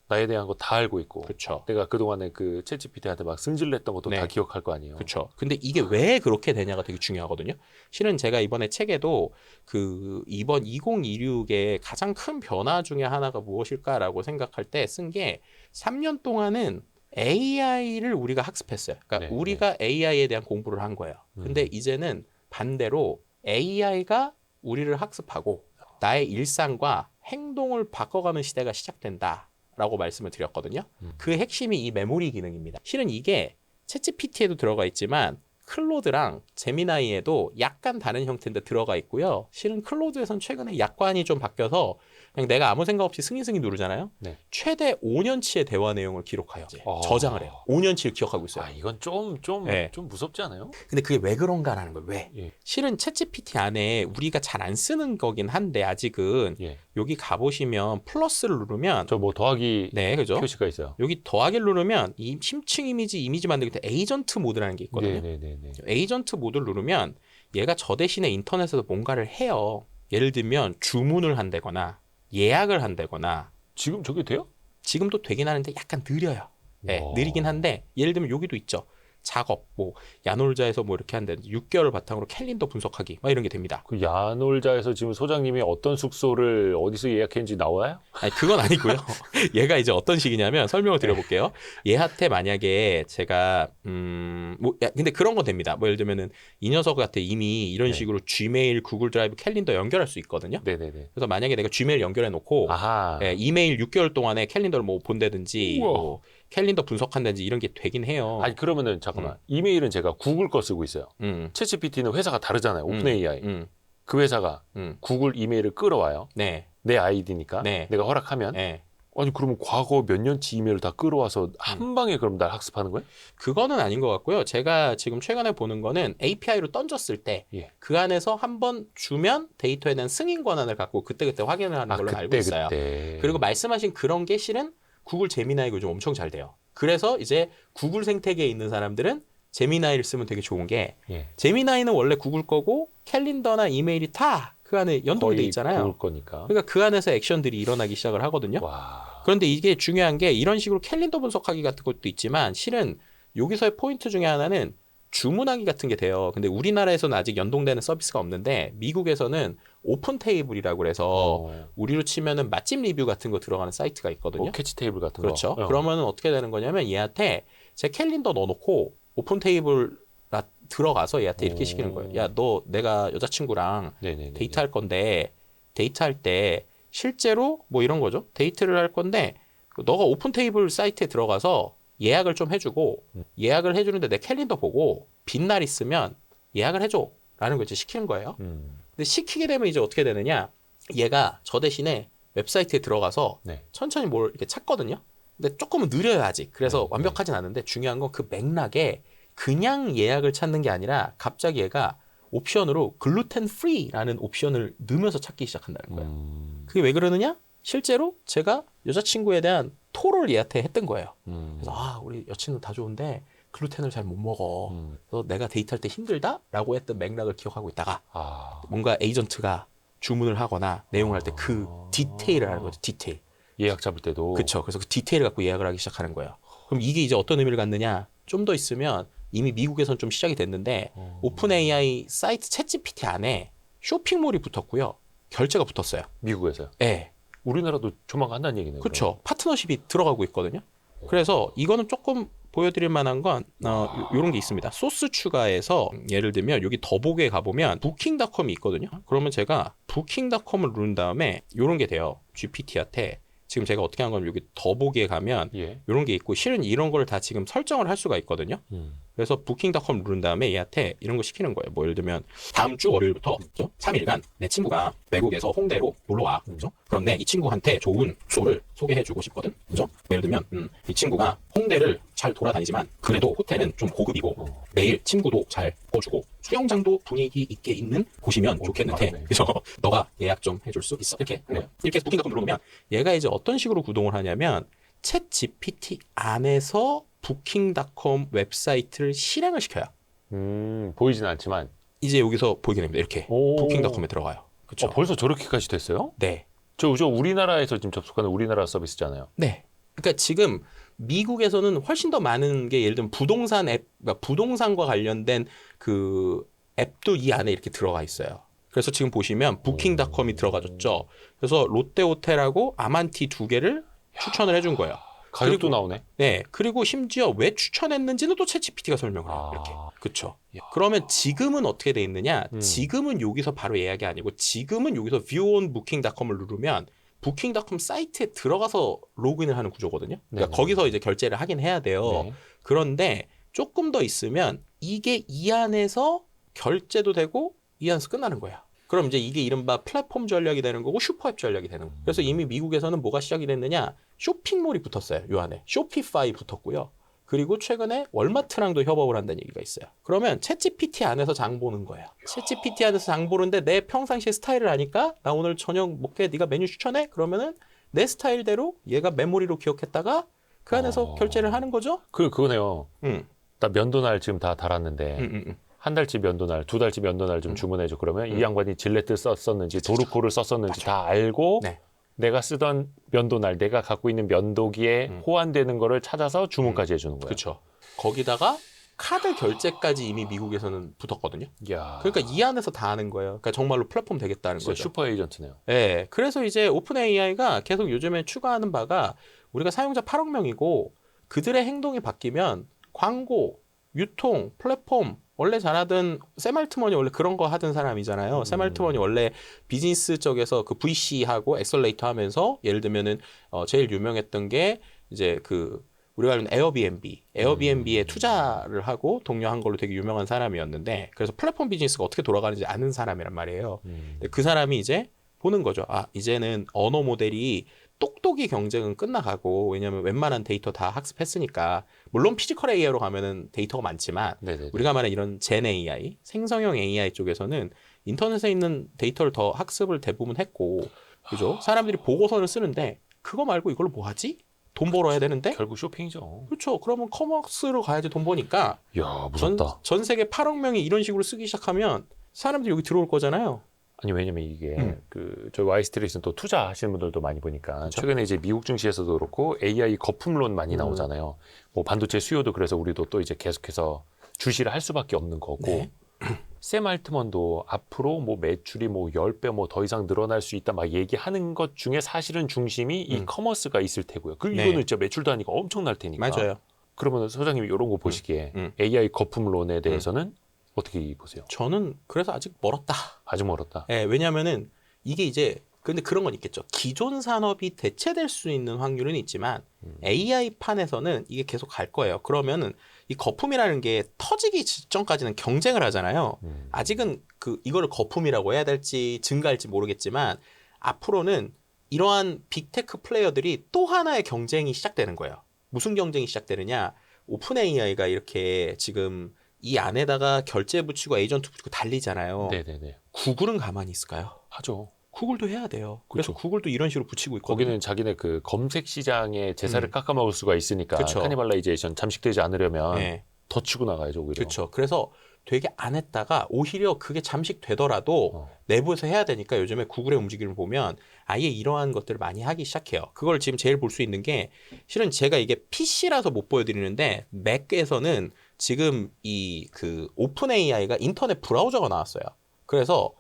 나에 대한 거 다 알고 있고. 그렇죠. 내가 그동안에 그 챗GPT한테 막 승질냈던 것도 네. 다 기억할 거 아니에요. 그렇죠. 근데 이게 왜 그렇게 되냐가 되게 중요하거든요. 실은 제가 이번에 책에도 그 이번 2026의 가장 큰 변화 중에 하나가 무엇일까라고 생각할 때 쓴 게 3년 동안은 AI를 우리가 학습했어요. 그러니까 네, 우리가 AI에 대한 공부를 한 거예요. 근데 이제는 반대로 AI가 우리를 학습하고 나의 일상과 행동을 바꿔가는 시대가 시작된다라고 말씀을 드렸거든요. 그 핵심이 이 메모리 기능입니다. 실은 이게 챗GPT에도 들어가 있지만 클로드랑 제미나이에도 약간 다른 형태인데 들어가 있고요. 실은 클로드에선 최근에 약관이 좀 바뀌어서 그냥 내가 아무 생각 없이 승인 누르잖아요. 네. 최대 5년치의 대화 내용을 기록하여 저장을 해요. 5년치를 기억하고 있어요. 아 이건 좀 네. 무섭지 않아요? 근데 그게 왜 그런가라는 거예요. 왜? 예. 실은 챗GPT 안에 우리가 잘 안 쓰는 거긴 한데 아직은 예. 여기 가보시면 플러스를 누르면 저 뭐 더하기 네, 그죠? 표시가 있어요. 여기 더하기를 누르면 이 심층 이미지 만들기 때 에이전트 모드라는 게 있거든요. 네네네. 에이전트 모드를 누르면 얘가 저 대신에 인터넷에서 뭔가를 해요. 예를 들면 주문을 한다거나 예약을 한다거나 지금 저게 돼요? 지금도 되긴 하는데 약간 느려요. 네, 와. 느리긴 한데 예를 들면 여기도 있죠. 작업, 뭐 야놀자에서 뭐 이렇게 한다든지 6개월 바탕으로 캘린더 분석하기 막 이런 게 됩니다. 그 야놀자에서 지금 소장님이 어떤 숙소를 어디서 예약했는지 나와요? 아니 그건 아니고요. 얘가 이제 어떤 식이냐면 설명을 드려볼게요. 얘한테 만약에 제가 근데 그런 건 됩니다. 뭐 예를 들면은 이 녀석한테 이미 이런 네. 식으로 지메일, 구글 드라이브, 캘린더 연결할 수 있거든요. 네네네. 그래서 만약에 내가 지메일 연결해 놓고 아하. 예, 이메일 6개월 동안에 캘린더를 뭐 본다든지 우와. 뭐 캘린더 분석한다든지 이런 게 되긴 해요. 아니 그러면은 잠깐만 이메일은 제가 구글 거 쓰고 있어요. 음, 챗GPT는 회사가 다르잖아요. 오픈 AI. 음, 그 회사가 음. 구글 이메일을 끌어와요. 네, 내 아이디니까 네. 내가 허락하면 네. 아니 그러면 과거 몇 년치 이메일을 다 끌어와서 한 방에 그럼 날 학습하는 거예요? 그거는 아닌 것 같고요. 제가 지금 최근에 보는 거는 API로 던졌을 때 그 예. 안에서 한번 주면 데이터에 대한 승인 권한을 갖고 그때그때 확인을 하는 걸로 알고 있어요. 그때. 그리고 말씀하신 그런 게 실은 구글 제미나이가 요즘 엄청 잘 돼요. 그래서 이제 구글 생태계에 있는 사람들은 제미나이를 쓰면 되게 좋은 게 예. 제미나이는 원래 구글 거고 캘린더나 이메일이 다 그 안에 연동이 돼 거의 있잖아요. 구글 거니까. 그러니까 그 안에서 액션들이 일어나기 시작을 하거든요. 와. 그런데 이게 중요한 게 이런 식으로 캘린더 분석하기 같은 것도 있지만 실은 여기서의 포인트 중에 하나는 주문하기 같은 게 돼요. 근데 우리나라에서는 아직 연동되는 서비스가 없는데 미국에서는 오픈 테이블이라고 그래서 우리로 치면은 맛집 리뷰 같은 거 들어가는 사이트가 있거든요. 뭐 캐치 테이블 같은 그렇죠. 거. 그러면은 어떻게 되는 거냐면 얘한테 제 캘린더 넣어놓고 오픈 테이블 들어가서 얘한테 이렇게 시키는 거예요. 야, 너 내가 여자친구랑 네네네. 데이트할 건데 데이트할 때 실제로 뭐 이런 거죠. 데이트를 할 건데 너가 오픈 테이블 사이트에 들어가서 예약을 좀 해주고 예약을 해주는데 내 캘린더 보고 빈 날 있으면 예약을 해줘라는 걸 이제 시키는 거예요. 근데 시키게 되면 이제 어떻게 되느냐? 얘가 저 대신에 웹사이트에 들어가서 네. 천천히 뭘 이렇게 찾거든요. 근데 조금은 느려요 아직. 그래서 네, 완벽하진 않은데 중요한 건 그 맥락에 그냥 예약을 찾는 게 아니라 갑자기 얘가 옵션으로 글루텐 프리라는 옵션을 넣으면서 찾기 시작한다는 거예요. 그게 왜 그러느냐? 실제로 제가 여자친구에 대한 토로를 얘한테 했던 거예요. 그래서 우리 여친은 다 좋은데 글루텐을 잘 못 먹어. 그래서 내가 데이트할 때 힘들다라고 했던 맥락을 기억하고 있다가 뭔가 에이전트가 주문을 하거나 내용을 할 때 그 디테일을 하는 거죠. 디테일. 예약 잡을 때도. 그렇죠. 그래서 그 디테일을 갖고 예약을 하기 시작하는 거예요. 그럼 이게 이제 어떤 의미를 갖느냐? 좀 더 있으면 이미 미국에선 좀 시작이 됐는데 오픈 AI 사이트 챗GPT 안에 쇼핑몰이 붙었고요. 결제가 붙었어요. 미국에서요. 네. 우리나라도 조만간 한다는 얘기네요. 그렇죠. 파트너십이 들어가고 있거든요. 그래서 이거는 조금 보여드릴 만한 건 이런 게 있습니다. 소스 추가해서 예를 들면 여기 더보기에 가보면 부킹닷컴이 있거든요. 그러면 제가 부킹닷컴을 누른 다음에 이런 게 돼요. GPT한테 지금 제가 어떻게 한 건 여기 더보기에 가면 예. 이런 게 있고 실은 이런 걸 다 지금 설정을 할 수가 있거든요. 그래서 부킹닷컴 누른 다음에 얘한테 이런 거 시키는 거예요. 뭐 예를 들면 다음 주 월요일부터 3일간 내 친구가 외국에서 홍대로 놀러 와. 그죠? 그런데 이 친구한테 좋은 쇼를 소개해주고 싶거든. 그죠? 예를 들면 이 친구가 홍대를 잘 돌아다니지만 그래도 호텔은 좀 고급이고 매일 친구도 잘 보주고 수영장도 분위기 있게 있는 곳이면 좋겠는데 그래서 너가 예약 좀 해줄 수 있어. 이렇게 이렇게 해서 부킹닷컴 눌러보면 얘가 이제 어떤 식으로 구동을 하냐면 챗 GPT 안에서 부킹닷컴 웹사이트를 실행을 시켜요. 보이진 않지만 이제 여기서 보이게 됩니다. 이렇게 부킹닷컴에 들어가요. 그렇죠. 벌써 저렇게까지 됐어요? 네. 저 우리나라에서 지금 접속하는 우리나라 서비스잖아요. 네. 그러니까 지금 미국에서는 훨씬 더 많은 게 예를 들면 부동산 앱, 그러니까 부동산과 관련된 그 앱도 이 안에 이렇게 들어가 있어요. 그래서 지금 보시면 부킹닷컴이 들어가졌죠. 그래서 롯데호텔하고 아만티 두 개를 추천을 해준 거예요. 가격도 그리고, 나오네. 네. 그리고 심지어 왜 추천했는지는 또 챗GPT가 설명을 해요. 이렇게. 그렇죠. 그러면 지금은 어떻게 돼 있느냐? 지금은 여기서 바로 예약이 아니고 지금은 여기서 view on booking.com을 누르면 부킹닷컴 사이트에 들어가서 로그인을 하는 구조거든요. 그러니까 거기서 이제 결제를 하긴 해야 돼요. 네. 그런데 조금 더 있으면 이게 이 안에서 결제도 되고 이 안에서 끝나는 거야. 그럼 이제 이게 이른바 플랫폼 전략이 되는 거고 슈퍼앱 전략이 되는 거예요. 그래서 이미 미국에서는 뭐가 시작이 됐느냐? 쇼핑몰이 붙었어요. 요 안에. 쇼피파이 붙었고요. 그리고 최근에 월마트랑도 협업을 한다는 얘기가 있어요. 그러면 챗GPT 안에서 장 보는 거예요. 챗GPT 안에서 장 보는데 내 평상시에 스타일을 아니까 나 오늘 저녁 먹게 네가 메뉴 추천해? 그러면은 내 스타일대로 얘가 메모리로 기억했다가 그 안에서 결제를 하는 거죠. 그거네요. 나 면도날 지금 다 달았는데 한 달치 면도날, 두 달치 면도날 좀 주문해줘. 그러면 이 양반이 질레트 썼었는지 도르코를 썼었는지 다 알고 네. 내가 쓰던 면도날, 내가 갖고 있는 면도기에 호환되는 거를 찾아서 주문까지 해주는 거예요. 그렇죠. 거기다가 카드 결제까지 이미 미국에서는 붙었거든요. 야. 그러니까 이 안에서 다 하는 거예요. 그러니까 정말로 플랫폼 되겠다는 진짜 거죠. 슈퍼 에이전트네요. 네, 그래서 이제 오픈 AI가 계속 요즘에 추가하는 바가 우리가 사용자 8억 명이고 그들의 행동이 바뀌면 광고, 유통, 플랫폼 원래 잘하던 샘 알트먼이 원래 그런 거 하던 사람이잖아요. 샘 알트먼이 원래 비즈니스 쪽에서 그 VC하고 엑셀레이터 하면서 예를 들면은 제일 유명했던 게 이제 그 우리가 알는 에어비앤비에 투자를 하고 독려한 걸로 되게 유명한 사람이었는데 그래서 플랫폼 비즈니스가 어떻게 돌아가는지 아는 사람이란 말이에요. 근데 그 사람이 이제 보는 거죠. 아, 이제는 언어 모델이 똑똑이 경쟁은 끝나가고 왜냐하면 웬만한 데이터 다 학습했으니까 물론 피지컬 AI로 가면은 데이터가 많지만 네네네. 우리가 말하는 이런 젠 AI, 생성형 AI 쪽에서는 인터넷에 있는 데이터를 더 학습을 대부분 했고 그죠? 사람들이 보고서를 쓰는데 그거 말고 이걸로 뭐 하지? 돈 벌어야 되는데? 결국 쇼핑이죠. 그렇죠. 그러면 커머스로 가야지 돈 버니까 야, 무섭다. 전 세계 8억 명이 이런 식으로 쓰기 시작하면 사람들이 여기 들어올 거잖아요. 아니 왜냐면 이게 저희 와이스트리트는 또 투자하시는 분들도 많이 보니까 그쵸? 최근에 이제 미국 증시에서도 그렇고 AI 거품론 많이 나오잖아요. 뭐 반도체 수요도 그래서 우리도 또 이제 계속해서 주시를 할 수밖에 없는 거고. 네. 샘 알트먼도 앞으로 뭐 매출이 뭐 10배 뭐 더 이상 늘어날 수 있다 막 얘기하는 것 중에 사실은 중심이 이 커머스가 있을 테고요. 그 네. 이거는 진짜 매출 단위가 엄청날 테니까. 맞아요. 그러면 소장님이 이런 거 보시기에 AI 거품론에 대해서는 어떻게 보세요? 저는 그래서 아직 멀었다. 아주 멀었다. 예, 왜냐면은 이게 이제 근데 그런 건 있겠죠. 기존 산업이 대체될 수 있는 확률은 있지만 AI 판에서는 이게 계속 갈 거예요. 그러면은 이 거품이라는 게 터지기 직전까지는 경쟁을 하잖아요. 아직은 그 이거를 거품이라고 해야 될지 증가할지 모르겠지만 앞으로는 이러한 빅테크 플레이어들이 또 하나의 경쟁이 시작되는 거예요. 무슨 경쟁이 시작되느냐? 오픈 AI가 이렇게 지금 이 안에다가 결제 붙이고 에이전트 붙이고 달리잖아요. 네네네. 구글은 가만히 있을까요? 하죠. 구글도 해야 돼요. 그래서 그쵸. 구글도 이런 식으로 붙이고 있거든요. 거기는 자기네 그 검색 시장의 제사를 깎아먹을 수가 있으니까 그쵸. 카니발라이제이션 잠식되지 않으려면 네. 더 치고 나가야죠 오히려. 그렇죠. 그래서 되게 안 했다가 오히려 그게 잠식되더라도 내부에서 해야 되니까 요즘에 구글의 움직임을 보면 아예 이러한 것들을 많이 하기 시작해요. 그걸 지금 제일 볼 수 있는 게 실은 제가 이게 PC라서 못 보여드리는데 맥에서는 지금 이 그 오픈 AI가 인터넷 브라우저가 나왔어요. 그래서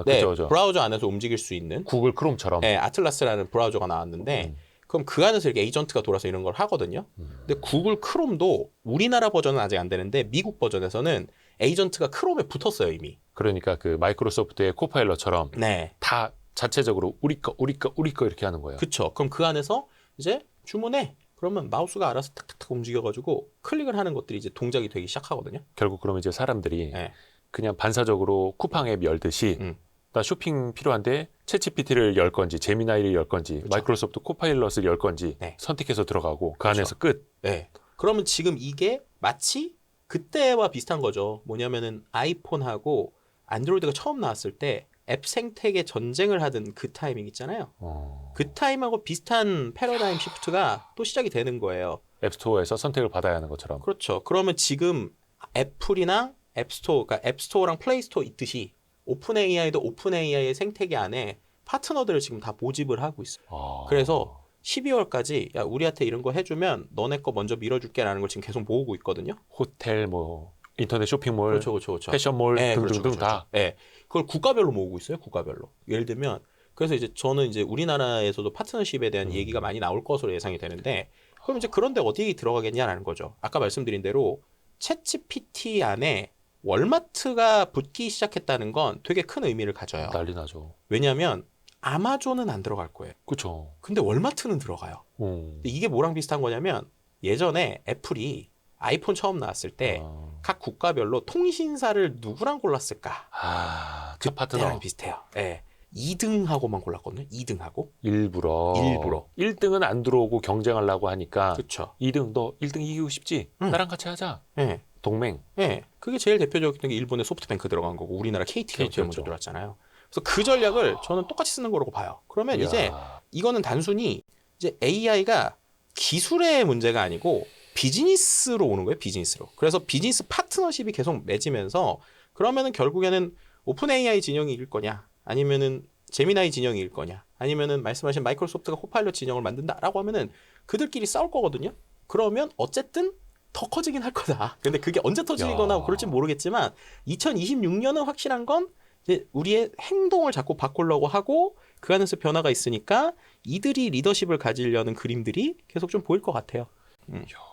네, 그죠, 그죠. 브라우저 안에서 움직일 수 있는 구글 크롬처럼. 네, 아틀라스라는 브라우저가 나왔는데 그럼 그 안에서 이렇게 에이전트가 돌아서 이런 걸 하거든요. 근데 구글 크롬도 우리나라 버전은 아직 안 되는데 미국 버전에서는 에이전트가 크롬에 붙었어요 이미. 그러니까 그 마이크로소프트의 코파일럿처럼 네, 다 자체적으로 우리 거 이렇게 하는 거예요. 그렇죠. 그럼 그 안에서 이제 주문해. 그러면 마우스가 알아서 탁탁탁 움직여가지고 클릭을 하는 것들이 이제 동작이 되기 시작하거든요. 결국 그러면 이제 사람들이 네. 그냥 반사적으로 쿠팡 앱 열듯이 나 쇼핑 필요한데 챗GPT를 열 건지 제미나이를 열 건지 마이크로소프트 코파일럿을 열 건지 네. 선택해서 들어가고 그 그렇죠. 안에서 끝. 네. 그러면 지금 이게 마치 그때와 비슷한 거죠. 뭐냐면은 아이폰하고 안드로이드가 처음 나왔을 때 앱 생태계 전쟁을 하던 그 타이밍 있잖아요. 그 타임하고 비슷한 패러다임 시프트가 또 시작이 되는 거예요. 앱스토어에서 선택을 받아야 하는 것처럼. 그렇죠. 그러면 지금 애플이나 앱스토어, 그러니까 앱스토어랑 플레이스토어 있듯이 오픈 AI도 오픈 AI의 생태계 안에 파트너들을 지금 다 모집을 하고 있어요. 그래서 12월까지 야 우리한테 이런 거 해주면 너네 거 먼저 밀어줄게라는 걸 지금 계속 모으고 있거든요. 호텔 뭐 인터넷 쇼핑몰, 그렇죠. 패션몰 네, 등등등 그렇죠. 다. 네, 그걸 국가별로 모으고 있어요. 국가별로. 예를 들면 그래서 이제 저는 이제 우리나라에서도 파트너십에 대한 얘기가 많이 나올 것으로 예상이 되는데 그럼 이제 그런데 어디 들어가겠냐라는 거죠. 아까 말씀드린 대로 챗GPT 안에 월마트가 붙기 시작했다는 건 되게 큰 의미를 가져요. 난리 나죠. 왜냐하면 아마존은 안 들어갈 거예요. 그렇죠. 근데 월마트는 들어가요. 근데 이게 뭐랑 비슷한 거냐면 예전에 애플이 아이폰 처음 나왔을 때 각 국가별로 통신사를 누구랑 골랐을까? 그 파트너 그때랑 비슷해요. 예. 2등하고만 골랐거든요. 2등하고. 일부러 1등은 안 들어오고 경쟁하려고 하니까 그렇죠. 2등 너 1등 이기고 싶지? 나랑 같이 하자. 예. 동맹. 예. 그게 제일 대표적인 게 일본의 소프트뱅크 들어간 거고 우리나라 KT가 제일 먼저 KT 였죠. 들어왔잖아요. 그래서 그 전략을 저는 똑같이 쓰는 거라고 봐요. 그러면 이야. 이제 이거는 단순히 이제 AI가 기술의 문제가 아니고 비즈니스로 오는 거예요. 비즈니스로. 그래서 비즈니스 파트너십이 계속 맺으면서 그러면은 결국에는 오픈 AI 진영이 이길 거냐 아니면은 제미나이 진영이 이길 거냐 아니면은 말씀하신 마이크로소프트가 코파일럿 진영을 만든다라고 하면은 그들끼리 싸울 거거든요. 그러면 어쨌든 더 커지긴 할 거다. 근데 그게 언제 터지거나 야. 그럴지 모르겠지만 2026년은 확실한 건 이제 우리의 행동을 자꾸 바꾸려고 하고 그 안에서 변화가 있으니까 이들이 리더십을 가지려는 그림들이 계속 좀 보일 것 같아요.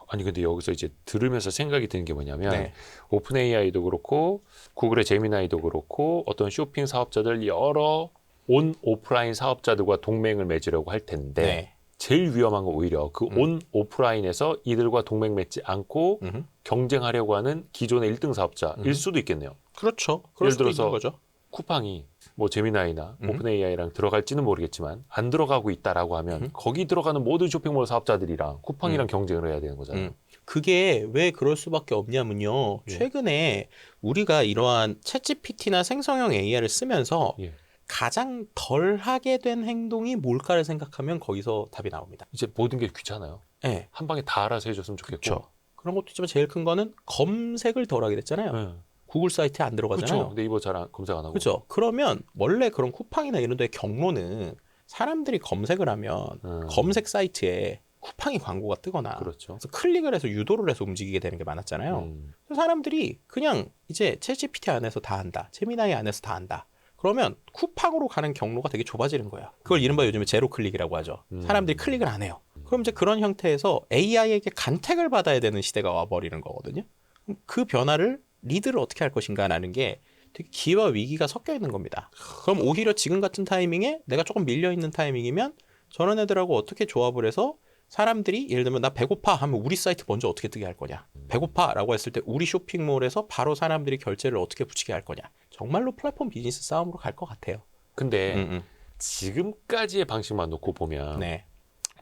아니 근데 여기서 이제 들으면서 생각이 드는 게 뭐냐면 네. 오픈 AI도 그렇고 구글의 제미나이도 그렇고 어떤 쇼핑 사업자들 여러 온 오프라인 사업자들과 동맹을 맺으려고 할 텐데 네. 제일 위험한 건 오히려 그 온 오프라인에서 이들과 동맹 맺지 않고 경쟁하려고 하는 기존의 1등 사업자일 수도 있겠네요. 그렇죠. 그럴 예를 수도 들어서 있는 거죠. 쿠팡이 뭐 제미나이나 오픈 AI랑 들어갈지는 모르겠지만 안 들어가고 있다라고 하면 거기 들어가는 모든 쇼핑몰 사업자들이랑 쿠팡이랑 경쟁을 해야 되는 거잖아요. 그게 왜 그럴 수밖에 없냐면요. 예. 최근에 우리가 이러한 챗GPT나 생성형 AI를 쓰면서 예. 가장 덜 하게 된 행동이 뭘까를 생각하면 거기서 답이 나옵니다. 이제 모든 게 귀찮아요. 네. 한 방에 다 알아서 해줬으면 좋겠고. 그렇죠. 그런 것도 있지만 제일 큰 거는 검색을 덜 하게 됐잖아요. 네. 구글 사이트에 안 들어가잖아요. 그렇죠. 네이버 잘 검색 안 하고. 그렇죠. 그러면 원래 그런 쿠팡이나 이런 데의 경로는 사람들이 검색을 하면 검색 사이트에 쿠팡이 광고가 뜨거나 그렇죠. 그래서 클릭을 해서 유도를 해서 움직이게 되는 게 많았잖아요. 그래서 사람들이 그냥 이제 챗GPT 안에서 다 한다. 제미나이 안에서 다 한다. 그러면 쿠팡으로 가는 경로가 되게 좁아지는 거예요. 그걸 이른바 요즘에 제로 클릭이라고 하죠. 사람들이 클릭을 안 해요. 그럼 이제 그런 형태에서 AI에게 간택을 받아야 되는 시대가 와버리는 거거든요. 그럼 그 변화를 리드를 어떻게 할 것인가라는 게 되게 기회와 위기가 섞여 있는 겁니다. 그럼 오히려 지금 같은 타이밍에 내가 조금 밀려 있는 타이밍이면 저런 애들하고 어떻게 조합을 해서 사람들이 예를 들면 나 배고파 하면 우리 사이트 먼저 어떻게 뜨게 할 거냐. 배고파라고 했을 때 우리 쇼핑몰에서 바로 사람들이 결제를 어떻게 붙이게 할 거냐. 정말로 플랫폼 비즈니스 싸움으로 갈 것 같아요. 근데 지금까지의 방식만 놓고 보면 네.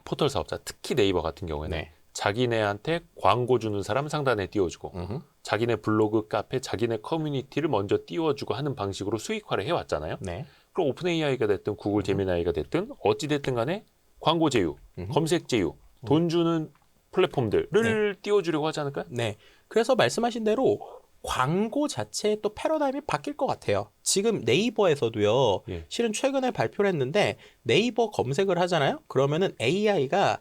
포털 사업자, 특히 네이버 같은 경우에는 네. 자기네한테 광고 주는 사람 상단에 띄워주고 자기네 블로그, 카페, 자기네 커뮤니티를 먼저 띄워주고 하는 방식으로 수익화를 해왔잖아요. 네. 그럼 오픈 AI가 됐든 구글 제미나이가 됐든 어찌 됐든 간에 광고 제휴, 검색 제휴, 돈 주는 플랫폼들을 띄워주려고 하지 않을까요? 네. 그래서 말씀하신 대로 광고 자체의 또 패러다임이 바뀔 것 같아요. 지금 네이버에서도요. 예. 실은 최근에 발표를 했는데 네이버 검색을 하잖아요. 그러면은 AI가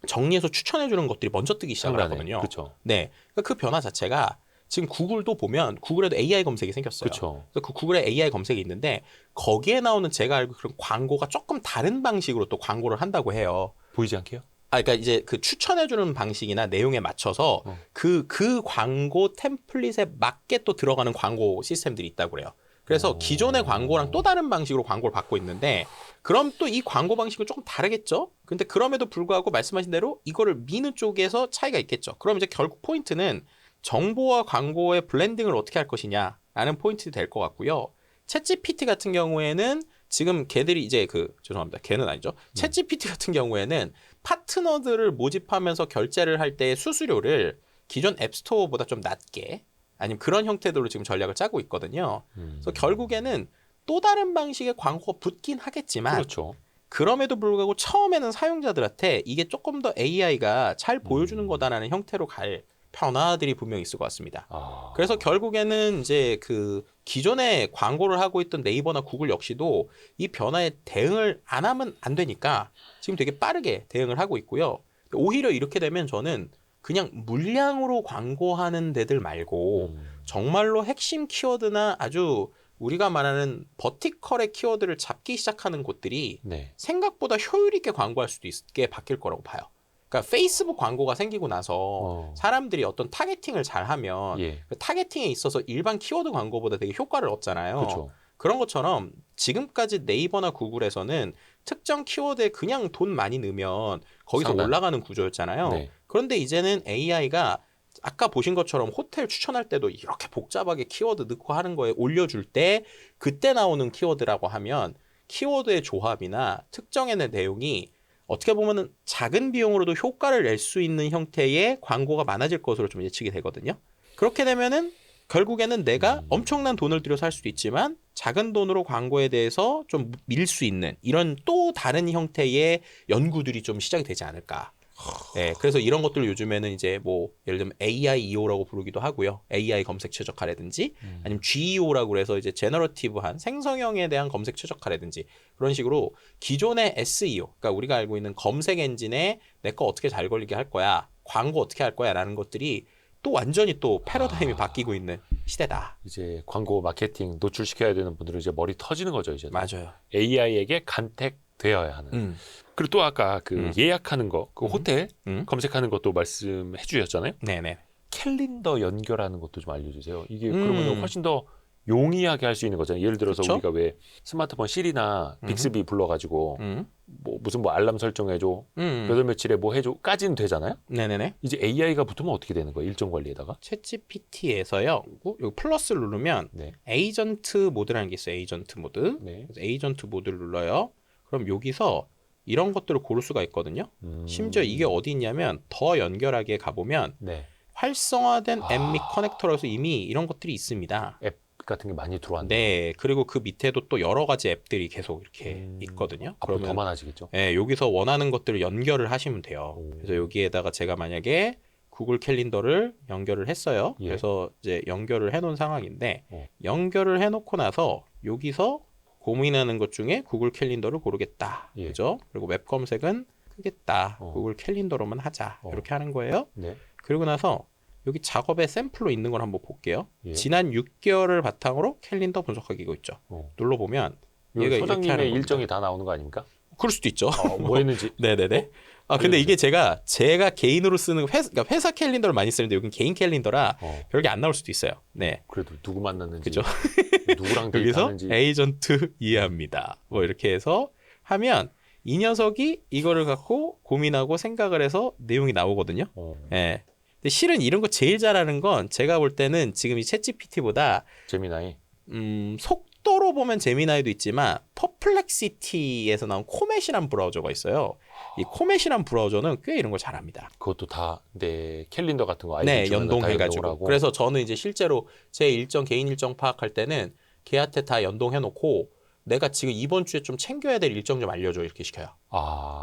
정리해서 추천해주는 것들이 먼저 뜨기 시작을 하거든요. 그렇죠. 네. 그러니까 그 변화 자체가 지금 구글도 보면 구글에도 AI 검색이 생겼어요. 그렇죠. 그래서 그 구글에 AI 검색이 있는데 거기에 나오는 제가 알고 그런 광고가 조금 다른 방식으로 또 광고를 한다고 해요. 보이지 않게요? 그러니까 이제 그 추천해주는 방식이나 내용에 맞춰서 그 광고 템플릿에 맞게 또 들어가는 광고 시스템들이 있다고 그래요. 그래서 기존의 광고랑 또 다른 방식으로 광고를 받고 있는데 그럼 또 이 광고 방식은 조금 다르겠죠? 근데 그럼에도 불구하고 말씀하신 대로 이거를 미는 쪽에서 차이가 있겠죠. 그럼 이제 결국 포인트는 정보와 광고의 블렌딩을 어떻게 할 것이냐라는 포인트 될 것 같고요. 챗GPT 같은 경우에는 지금 걔들이 이제 죄송합니다. 걔는 아니죠. 챗GPT 같은 경우에는 파트너들을 모집하면서 결제를 할 때의 수수료를 기존 앱스토어보다 좀 낮게 아니면 그런 형태로 지금 전략을 짜고 있거든요. 그래서 결국에는 또 다른 방식의 광고가 붙긴 하겠지만 그렇죠. 그럼에도 불구하고 처음에는 사용자들한테 이게 조금 더 AI가 잘 보여주는 거다라는 형태로 갈 변화들이 분명히 있을 것 같습니다. 그래서 결국에는 이제 그 기존에 광고를 하고 있던 네이버나 구글 역시도 이 변화에 대응을 안 하면 안 되니까 지금 되게 빠르게 대응을 하고 있고요. 오히려 이렇게 되면 저는 그냥 물량으로 광고하는 데들 말고 정말로 핵심 키워드나 아주 우리가 말하는 버티컬의 키워드를 잡기 시작하는 곳들이 네. 생각보다 효율 있게 광고할 수도 있게 바뀔 거라고 봐요. 그러니까 페이스북 광고가 생기고 나서 사람들이 어떤 타겟팅을 잘하면 예. 그 타겟팅에 있어서 일반 키워드 광고보다 되게 효과를 얻잖아요. 그렇죠. 그런 것처럼 지금까지 네이버나 구글에서는 특정 키워드에 그냥 돈 많이 넣으면 거기서 상단. 올라가는 구조였잖아요. 네. 그런데 이제는 AI가 아까 보신 것처럼 호텔 추천할 때도 이렇게 복잡하게 키워드 넣고 하는 거에 올려줄 때 그때 나오는 키워드라고 하면 키워드의 조합이나 특정의 내용이 어떻게 보면은 작은 비용으로도 효과를 낼 수 있는 형태의 광고가 많아질 것으로 좀 예측이 되거든요. 그렇게 되면은 결국에는 내가 엄청난 돈을 들여서 할 수도 있지만 작은 돈으로 광고에 대해서 좀 밀 수 있는 이런 또 다른 형태의 연구들이 좀 시작이 되지 않을까. 네, 그래서 이런 것들 요즘에는 이제 뭐 예를 들면 AIEO라고 부르기도 하고요. AI 검색 최적화라든지 아니면 GEO라고 해서 이제 제너러티브한 생성형에 대한 검색 최적화라든지 그런 식으로 기존의 SEO, 그러니까 우리가 알고 있는 검색 엔진에 내 거 어떻게 잘 걸리게 할 거야. 광고 어떻게 할 거야라는 것들이 또 완전히 또 패러다임이 바뀌고 있는 시대다. 이제 광고 마케팅 노출시켜야 되는 분들은 이제 머리 터지는 거죠 이제. 맞아요. AI에게 간택되어야 하는. 그리고 또 아까 그 예약하는 거, 그 호텔 검색하는 것도 말씀해 주셨잖아요. 네네. 캘린더 연결하는 것도 좀 알려주세요. 이게 그러면 훨씬 더 용이하게 할 수 있는 거잖아요. 예를 들어서 그쵸? 우리가 왜 스마트폰 시리나 빅스비 불러가지고 뭐 무슨 뭐 알람 설정해줘, 몇 월 며칠에 뭐 해줘까지는 되잖아요. 네네네. 이제 AI가 붙으면 어떻게 되는 거예요? 일정 관리에다가? 챗GPT에서요. 여기 플러스를 누르면 네. 에이전트 모드라는 게 있어요. 에이전트 모드. 네. 그래서 에이전트 모드를 눌러요. 그럼 여기서 이런 것들을 고를 수가 있거든요. 심지어 이게 어디 있냐면 더 연결하게 가보면 네. 활성화된 앱 및 커넥터로서 이미 이런 것들이 있습니다. 앱 같은 게 많이 들어왔네. 네, 그리고 그 밑에도 또 여러 가지 앱들이 계속 이렇게 있거든요. 앞으로 더 많아지겠죠. 네, 여기서 원하는 것들을 연결을 하시면 돼요. 그래서 여기에다가 제가 만약에 구글 캘린더를 연결을 했어요. 예. 그래서 이제 연결을 해놓은 상황인데 어. 연결을 해놓고 나서 여기서 고민하는 것 중에 구글 캘린더를 고르겠다. 예. 그죠? 그리고 웹 검색은 끄겠다. 어. 구글 캘린더로만 하자. 이렇게 하는 거예요. 네. 그리고 나서 여기 작업의 샘플로 있는 걸 한번 볼게요. 예. 지난 6개월을 바탕으로 캘린더 분석하기가 있죠. 눌러보면 얘가 이렇게 하는 소장님의 겁니다. 일정이 다 나오는 거 아닙니까? 그럴 수도 있죠. 뭐 했는지. 네네네. 아 근데 이게 제가 개인으로 쓰는 그러니까 회사 캘린더를 많이 쓰는데 여긴 개인 캘린더라 별게 안 나올 수도 있어요. 네. 그래도 누구 만났는지, 그죠? 누구랑 여기서 데이트하는지. 에이전트 이해합니다. 뭐 이렇게 해서 하면 이 녀석이 이거를 갖고 고민하고 생각을 해서 내용이 나오거든요. 예. 근데 실은 이런 거 제일 잘하는 건 제가 볼 때는 지금 이 챗GPT보다 제미나이. 속도로 보면 제미나이도 있지만 퍼플렉시티에서 나온 코멧이라는 브라우저가 있어요. 이 코멧이라는 브라우저는 꽤 이런 걸 잘합니다. 그것도 다 내 캘린더 같은 거 네, 아이디 연동해가지고. 그래서 저는 이제 실제로 제 일정 개인 일정 파악할 때는 걔한테 다 연동해놓고 내가 지금 이번 주에 좀 챙겨야 될 일정 좀 알려줘 이렇게 시켜요.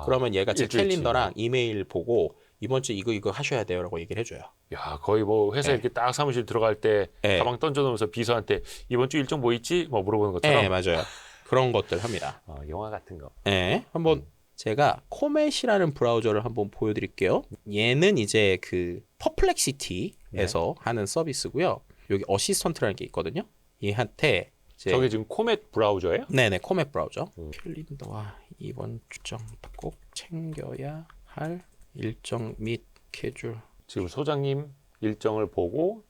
그러면 얘가 제 일주일치. 캘린더랑 이메일 보고 이번 주 이거 하셔야 돼요라고 얘기를 해줘요. 야, 거의 뭐 회사 이렇게 딱 사무실 들어갈 때 네. 가방 던져놓으면서 비서한테 이번 주 일정 뭐 있지? 뭐 물어보는 것처럼. 네, 맞아요. 그런 것들 합니다. 영화 같은 거. 네, 한번 제가 코멧이라는 브라우저를 한번 보여드릴게요. 얘는 이제 그 퍼플렉시티에서 하는 서비스고요. 여기 어시스턴트라는 게 있거든요. 얘한테 저게 지금 코멧 브라우저예요? 네네, 코멧 브라우저. 캘린더와 이번 주정 꼭 챙겨야 할 일정 및 스케줄. 지금 소장님 일정을 보고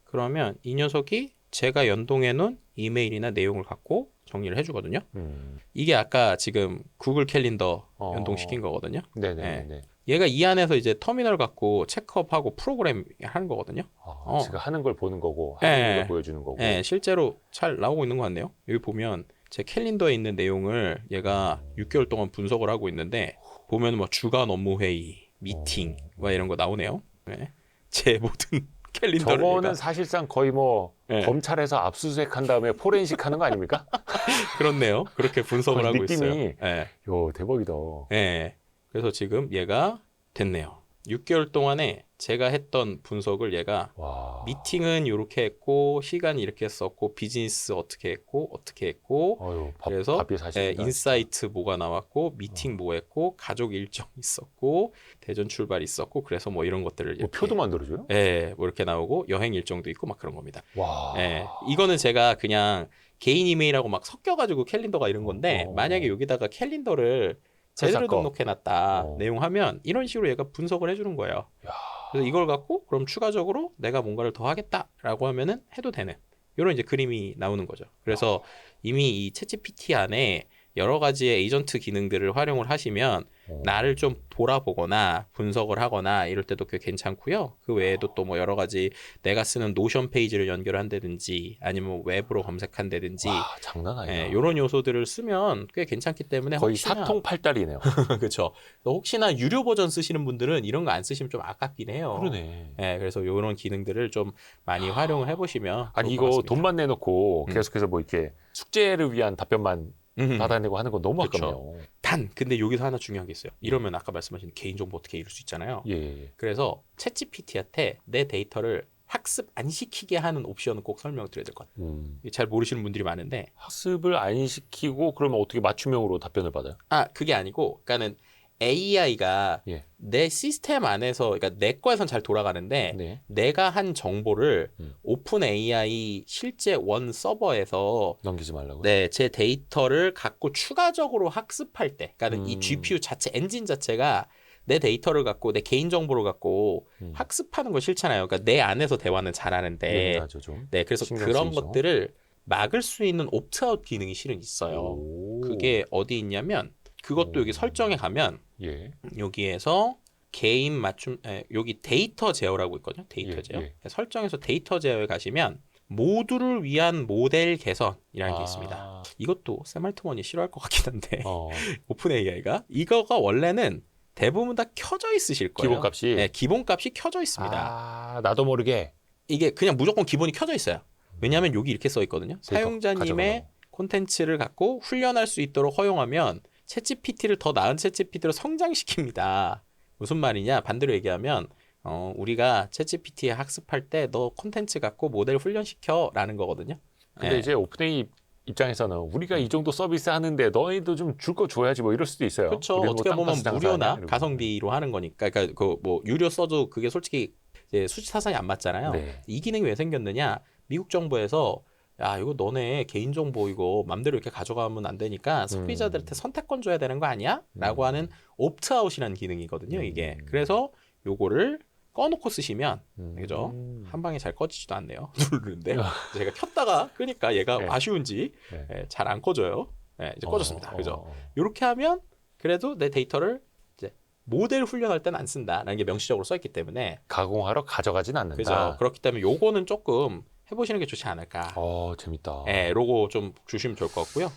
그러면 이 녀석이 제가 연동해 놓은 이메일이나 내용을 갖고 정리를 해주거든요. 이게 아까 지금 구글 캘린더 연동시킨 거거든요. 네네. 네. 얘가 이 안에서 이제 터미널 갖고 체크업하고 프로그램 하는 거거든요. 제가 하는 걸 보는 거고 하는 걸 보여주는 거고. 네, 실제로 잘 나오고 있는 것 같네요. 여기 보면 제 캘린더에 있는 내용을 얘가 6개월 동안 분석을 하고 있는데 보면 뭐 주간 업무 회의, 미팅 뭐 이런 거 나오네요. 네. 제 모든 캘린더를 저거는 얘가 사실상 거의 뭐 검찰에서 압수수색 한 다음에 포렌식 하는 거 아닙니까? 그렇네요. 그렇게 분석을 하고 느낌이, 있어요. 네. 요 대박이다. 네. 그래서 지금 얘가 됐네요. 6개월 동안에 제가 했던 분석을 얘가 와. 미팅은 이렇게 했고 시간 이렇게 썼고 비즈니스 어떻게 했고 어휴, 그래서 밥이 사실입니다. 인사이트 뭐가 나왔고 미팅 뭐 했고 가족 일정 있었고 대전 출발 있었고 그래서 뭐 이런 것들을 뭐 이렇게 표도 만들어줘요? 네, 뭐 이렇게 나오고 여행 일정도 있고 막 그런 겁니다. 와. 네, 이거는 제가 그냥 개인 이메일하고 막 섞여가지고 캘린더가 이런 건데 만약에 여기다가 캘린더를 제대로 등록해놨다 내용 하면 이런 식으로 얘가 분석을 해주는 거예요. 그래서 이걸 갖고 그럼 추가적으로 내가 뭔가를 더 하겠다라고 하면은 해도 되는 이런 이제 그림이 나오는 거죠. 그래서 이미 이 챗GPT 안에 여러 가지의 에이전트 기능들을 활용을 하시면 나를 좀 돌아보거나 분석을 하거나 이럴 때도 꽤 괜찮고요. 그 외에도 또 뭐 여러 가지 내가 쓰는 노션 페이지를 연결한다든지 아니면 웹으로 검색한다든지 장난 아니야. 이런 요소들을 쓰면 꽤 괜찮기 때문에 거의 혹시나, 사통팔달이네요. 그렇죠. 혹시나 유료 버전 쓰시는 분들은 이런 거 안 쓰시면 좀 아깝긴 해요. 그러네. 네, 그래서 이런 기능들을 좀 많이 활용을 해보시면 아니 좋을 것 이거 같습니다. 돈만 내놓고 계속해서 뭐 이렇게 숙제를 위한 답변만 받아내고 하는 거 너무 그쵸. 아깝네요. 근데 여기서 하나 중요한 게 있어요. 이러면 아까 말씀하신 개인정보 어떻게 이룰 수 있잖아요. 예. 그래서 챗GPT한테 내 데이터를 학습 안 시키게 하는 옵션은 꼭 설명드려야 될 것 같아요. 잘 모르시는 분들이 많은데 학습을 안 시키고 그러면 어떻게 맞춤형으로 답변을 받아요? 그게 아니고 그러니까는 AI가 예. 내 시스템 안에서, 그러니까 내 거에선 잘 돌아가는데 네. 내가 한 정보를 오픈 AI 실제 원 서버에서 넘기지 말라고. 네, 제 데이터를 갖고 추가적으로 학습할 때, 그러니까 이 GPU 자체 엔진 자체가 내 데이터를 갖고 내 개인 정보를 갖고 학습하는 걸 싫잖아요. 그러니까 내 안에서 대화는 잘하는데, 예민하죠, 좀. 네, 그래서 신경 그런 쓰이죠. 것들을 막을 수 있는 옵트아웃 기능이 실은 있어요. 오. 그게 어디 있냐면 그것도 여기 설정에 가면 예. 여기에서 개인 맞춤, 여기 데이터 제어라고 있거든요. 데이터 예, 제어. 예. 설정에서 데이터 제어에 가시면 모두를 위한 모델 개선이라는 게 아. 있습니다. 이것도 샘 알트먼이 싫어할 것 같긴 한데 오픈 AI가 이거가 원래는 대부분 다 켜져 있으실 거예요. 기본값이? 네, 기본값이 켜져 있습니다. 아, 나도 모르게. 이게 그냥 무조건 기본이 켜져 있어요. 왜냐하면 여기 이렇게 써 있거든요. 사용자님의 가져가라고. 콘텐츠를 갖고 훈련할 수 있도록 허용하면 챗GPT를 더 나은 챗GPT로 성장시킵니다. 무슨 말이냐? 반대로 얘기하면 우리가 챗GPT 학습할 때 너 콘텐츠 갖고 모델 훈련시켜라는 거거든요. 근데 네. 이제 오픈AI 입장에서는 우리가 이 정도 서비스 하는데 너희도 좀 줄 거 줘야지 뭐 이럴 수도 있어요. 그렇죠. 우리는 뭐 어떻게 보면 땅파스 장사하냐? 무료나 이러고. 가성비로 하는 거니까. 그러니까 그 뭐 유료 써도 그게 솔직히 이제 수치타산이 안 맞잖아요. 네. 이 기능이 왜 생겼느냐? 미국 정부에서 야 이거 너네 개인정보 이거 맘대로 이렇게 가져가면 안 되니까 소비자들한테 선택권 줘야 되는 거 아니야? 라고 하는 옵트아웃이라는 기능이거든요. 이게. 그래서 요거를 꺼놓고 쓰시면 그죠? 한 방에 잘 꺼지지도 않네요. 누르는데 제가 켰다가 끄니까 얘가 네. 아쉬운지 네. 잘 안 꺼져요. 네, 이제 꺼졌습니다. 그죠? 어. 이렇게 하면 그래도 내 데이터를 이제 모델 훈련할 때는 안 쓴다라는 게 명시적으로 써 있기 때문에 가공하러 가져가진 않는다. 그죠? 그렇기 때문에 요거는 조금 해보시는 게 좋지 않을까. 재밌다. 네, 로고 좀 주시면 좋을 것 같고요.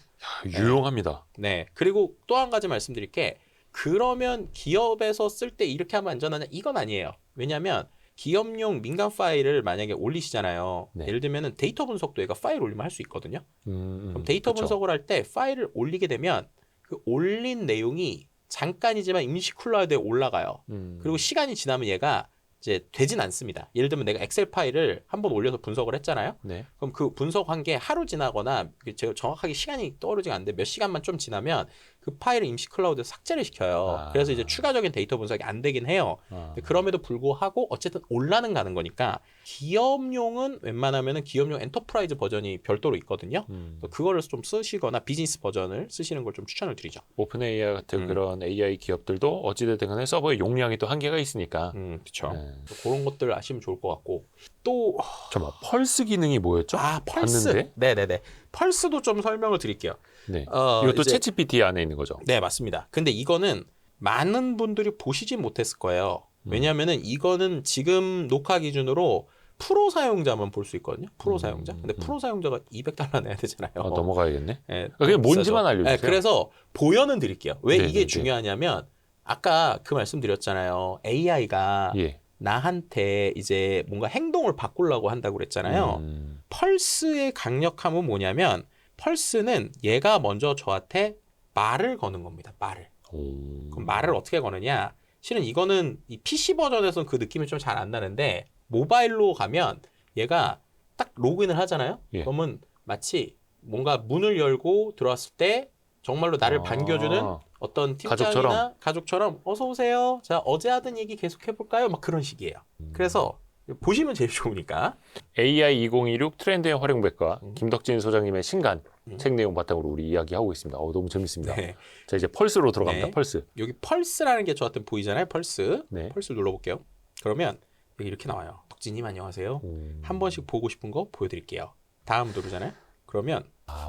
유용합니다. 네, 그리고 또 한 가지 말씀드릴 게 그러면 기업에서 쓸 때 이렇게 하면 안전하냐? 이건 아니에요. 왜냐하면 기업용 민간 파일을 만약에 올리시잖아요. 네. 예를 들면은 데이터 분석도 얘가 파일 올리면 할 수 있거든요. 그럼 데이터 그쵸. 분석을 할 때 파일을 올리게 되면 그 올린 내용이 잠깐이지만 임시 클라우드에 올라가요. 그리고 시간이 지나면 얘가 이제 되진 않습니다. 예를 들면 내가 엑셀 파일을 한번 올려서 분석을 했잖아요. 네. 그럼 그 분석한 게 하루 지나거나 제가 정확하게 시간이 떠오르지가 않는데 몇 시간만 좀 지나면 그 파일을 임시 클라우드에 삭제를 시켜요. 그래서 이제 추가적인 데이터 분석이 안 되긴 해요. 근데 그럼에도 불구하고 어쨌든 올라는 가는 거니까 기업용은 웬만하면은 기업용 엔터프라이즈 버전이 별도로 있거든요. 그래서 그거를 좀 쓰시거나 비즈니스 버전을 쓰시는 걸 좀 추천을 드리죠. 오픈AI 같은 그런 AI 기업들도 어찌됐든 간에 서버의 용량이 또 한계가 있으니까. 그렇죠. 네. 그런 것들 아시면 좋을 것 같고 또 잠깐만, 펄스 기능이 뭐였죠? 펄스. 봤는데? 네네네. 펄스도 좀 설명을 드릴게요. 네. 이것도 이제- 챗GPT 안에 있는 거죠. 네, 맞습니다. 근데 이거는 많은 분들이 보시진 못했을 거예요. 왜냐하면은 이거는 지금 녹화 기준으로 프로 사용자만 볼 수 있거든요. 프로 사용자. 근데 프로 사용자가 $200 내야 되잖아요. 넘어가야겠네. 네, 그냥 뭔지만 비싸죠. 알려주세요. 네, 그래서 보여는 드릴게요. 왜 네, 이게 네, 네. 중요하냐면 아까 그 말씀드렸잖아요. AI가 예. 나한테 이제 뭔가 행동을 바꾸려고 한다고 그랬잖아요. 펄스의 강력함은 뭐냐면 펄스는 얘가 먼저 저한테 말을 거는 겁니다. 말을. 그럼 말을 어떻게 거느냐? 실은 이거는 이 PC 버전에서는 그 느낌이 좀 잘 안 나는데 모바일로 가면 얘가 딱 로그인을 하잖아요. 예. 그러면 마치 뭔가 문을 열고 들어왔을 때 정말로 나를 반겨주는 어떤 팀장이나 가족처럼 어서 오세요. 자 어제 하던 얘기 계속 해볼까요? 막 그런 식이에요. 그래서 보시면 제일 좋으니까. AI 2026 트렌드의 활용백과 김덕진 소장님의 신간 책 내용 바탕으로 우리 이야기하고 있습니다. 너무 재밌습니다. 네. 자, 이제 펄스로 들어갑니다. 네. 펄스. 여기 펄스라는 게 저한테 보이잖아요. 펄스. 네. 펄스 눌러볼게요. 그러면 여기 이렇게 나와요. 덕진님 안녕하세요. 한 번씩 보고 싶은 거 보여드릴게요. 다음 누르잖아요. 그러면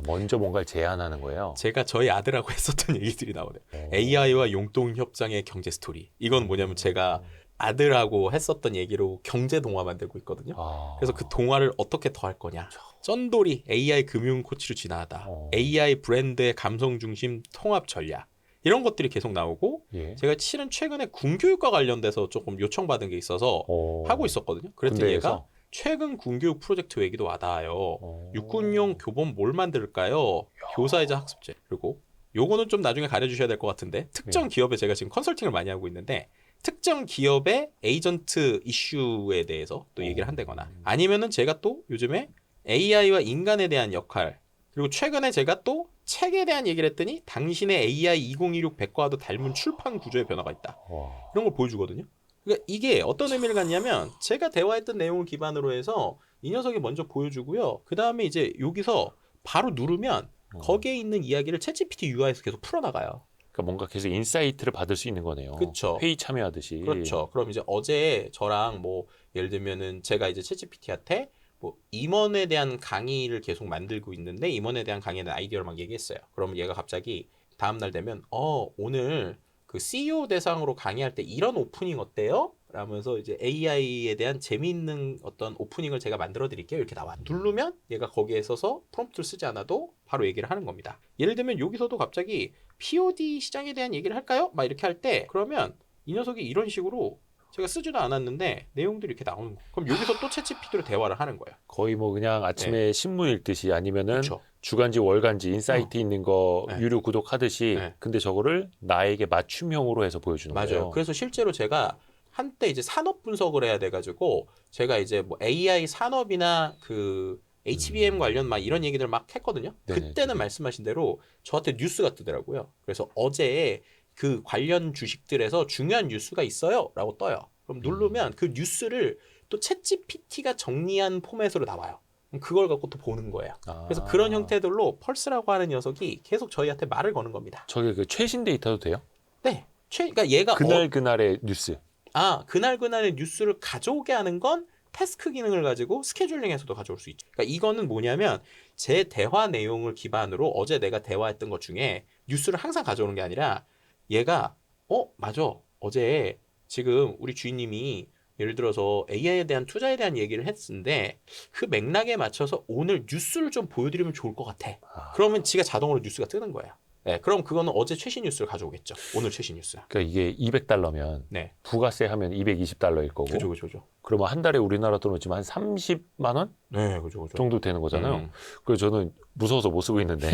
먼저 뭔가를 제안하는 거예요. 제가 저희 아들하고 했었던 얘기들이 나오네요. AI와 용동 협장의 경제 스토리. 이건 뭐냐면 제가 아들하고 했었던 얘기로 경제 동화 만들고 있거든요. 그래서 그 동화를 어떻게 더 할 거냐. 쩐돌이 AI 금융 코치로 진화하다. AI 브랜드의 감성 중심 통합 전략. 이런 것들이 계속 나오고 예. 제가 실은 최근에 군교육과 관련돼서 조금 요청받은 게 있어서 하고 있었거든요. 그랬더니 군대에서? 얘가 최근 군교육 프로젝트 얘기도 와닿아요. 육군용 교본 뭘 만들까요? 교사이자 학습제. 그리고 요거는 좀 나중에 가려주셔야 될 것 같은데 특정 기업에 제가 지금 컨설팅을 많이 하고 있는데 특정 기업의 에이전트 이슈에 대해서 또 얘기를 한다거나 아니면은 제가 또 요즘에 AI와 인간에 대한 역할 그리고 최근에 제가 또 책에 대한 얘기를 했더니 당신의 AI 2016 백과와도 닮은 출판 구조의 변화가 있다. 와. 이런 걸 보여주거든요. 그러니까 이게 어떤 의미를 갖냐면 제가 대화했던 내용을 기반으로 해서 이 녀석이 먼저 보여주고요. 그 다음에 이제 여기서 바로 누르면 거기에 있는 이야기를 챗GPT UI에서 계속 풀어나가요. 그러니까 뭔가 계속 인사이트를 받을 수 있는 거네요. 그쵸. 회의 참여하듯이. 그렇죠. 그럼 이제 어제 저랑 뭐 예를 들면은 제가 이제 챗GPT한테 뭐 임원에 대한 강의를 계속 만들고 있는데 임원에 대한 강의에 대한 아이디어를 막 얘기했어요. 그러면 얘가 갑자기 다음 날 되면 오늘 그 CEO 대상으로 강의할 때 이런 오프닝 어때요? 라면서 이제 AI에 대한 재미있는 어떤 오프닝을 제가 만들어 드릴게요. 이렇게 나와. 누르면 얘가 거기에 서서 프롬프트를 쓰지 않아도 바로 얘기를 하는 겁니다. 예를 들면 여기서도 갑자기 POD 시장에 대한 얘기를 할까요? 막 이렇게 할 때 그러면 이 녀석이 이런 식으로 제가 쓰지도 않았는데 내용들이 이렇게 나오는 거예요. 그럼 여기서 또 챗GPT로 대화를 하는 거예요. 거의 뭐 그냥 아침에 신문 읽듯이 아니면은 그쵸. 주간지 월간지 인사이트 있는 거 네. 유료 구독하듯이 네. 근데 저거를 나에게 맞춤형으로 해서 보여주는 맞아요. 거예요. 그래서 실제로 제가 한때 이제 산업 분석을 해야 돼가지고 제가 이제 뭐 AI 산업이나 그 HBM 관련 막 이런 얘기들 막 했거든요. 네네, 그때는 네네. 말씀하신 대로 저한테 뉴스가 뜨더라고요. 그래서 어제 그 관련 주식들에서 중요한 뉴스가 있어요라고 떠요. 그럼 누르면 그 뉴스를 또 챗GPT가 정리한 포맷으로 나와요. 그럼 그걸 갖고 또 보는 거예요. 그래서 그런 형태들로 펄스라고 하는 녀석이 계속 저희한테 말을 거는 겁니다. 저게 그 최신 데이터도 돼요? 네. 그러니까 얘가 그날 그날의 뉴스. 그날의 뉴스를 가져오게 하는 건 태스크 기능을 가지고 스케줄링에서도 가져올 수 있죠. 그러니까 이거는 뭐냐면 제 대화 내용을 기반으로 어제 내가 대화했던 것 중에 뉴스를 항상 가져오는 게 아니라 얘가 맞아. 어제 지금 우리 주인님이 예를 들어서 AI에 대한 투자에 대한 얘기를 했는데 그 맥락에 맞춰서 오늘 뉴스를 좀 보여드리면 좋을 것 같아. 그러면 지가 자동으로 뉴스가 뜨는 거예요. 네, 그럼 그거는 어제 최신 뉴스를 가져오겠죠. 오늘 최신 뉴스. 그러니까 이게 200달러면 네. 부가세 하면 220달러일 거고. 그죠. 그러면 한 달에 우리나라 돈으로 치면 한 30만 원 네, 그죠. 정도 되는 거잖아요. 그래서 저는 무서워서 못 쓰고 있는데.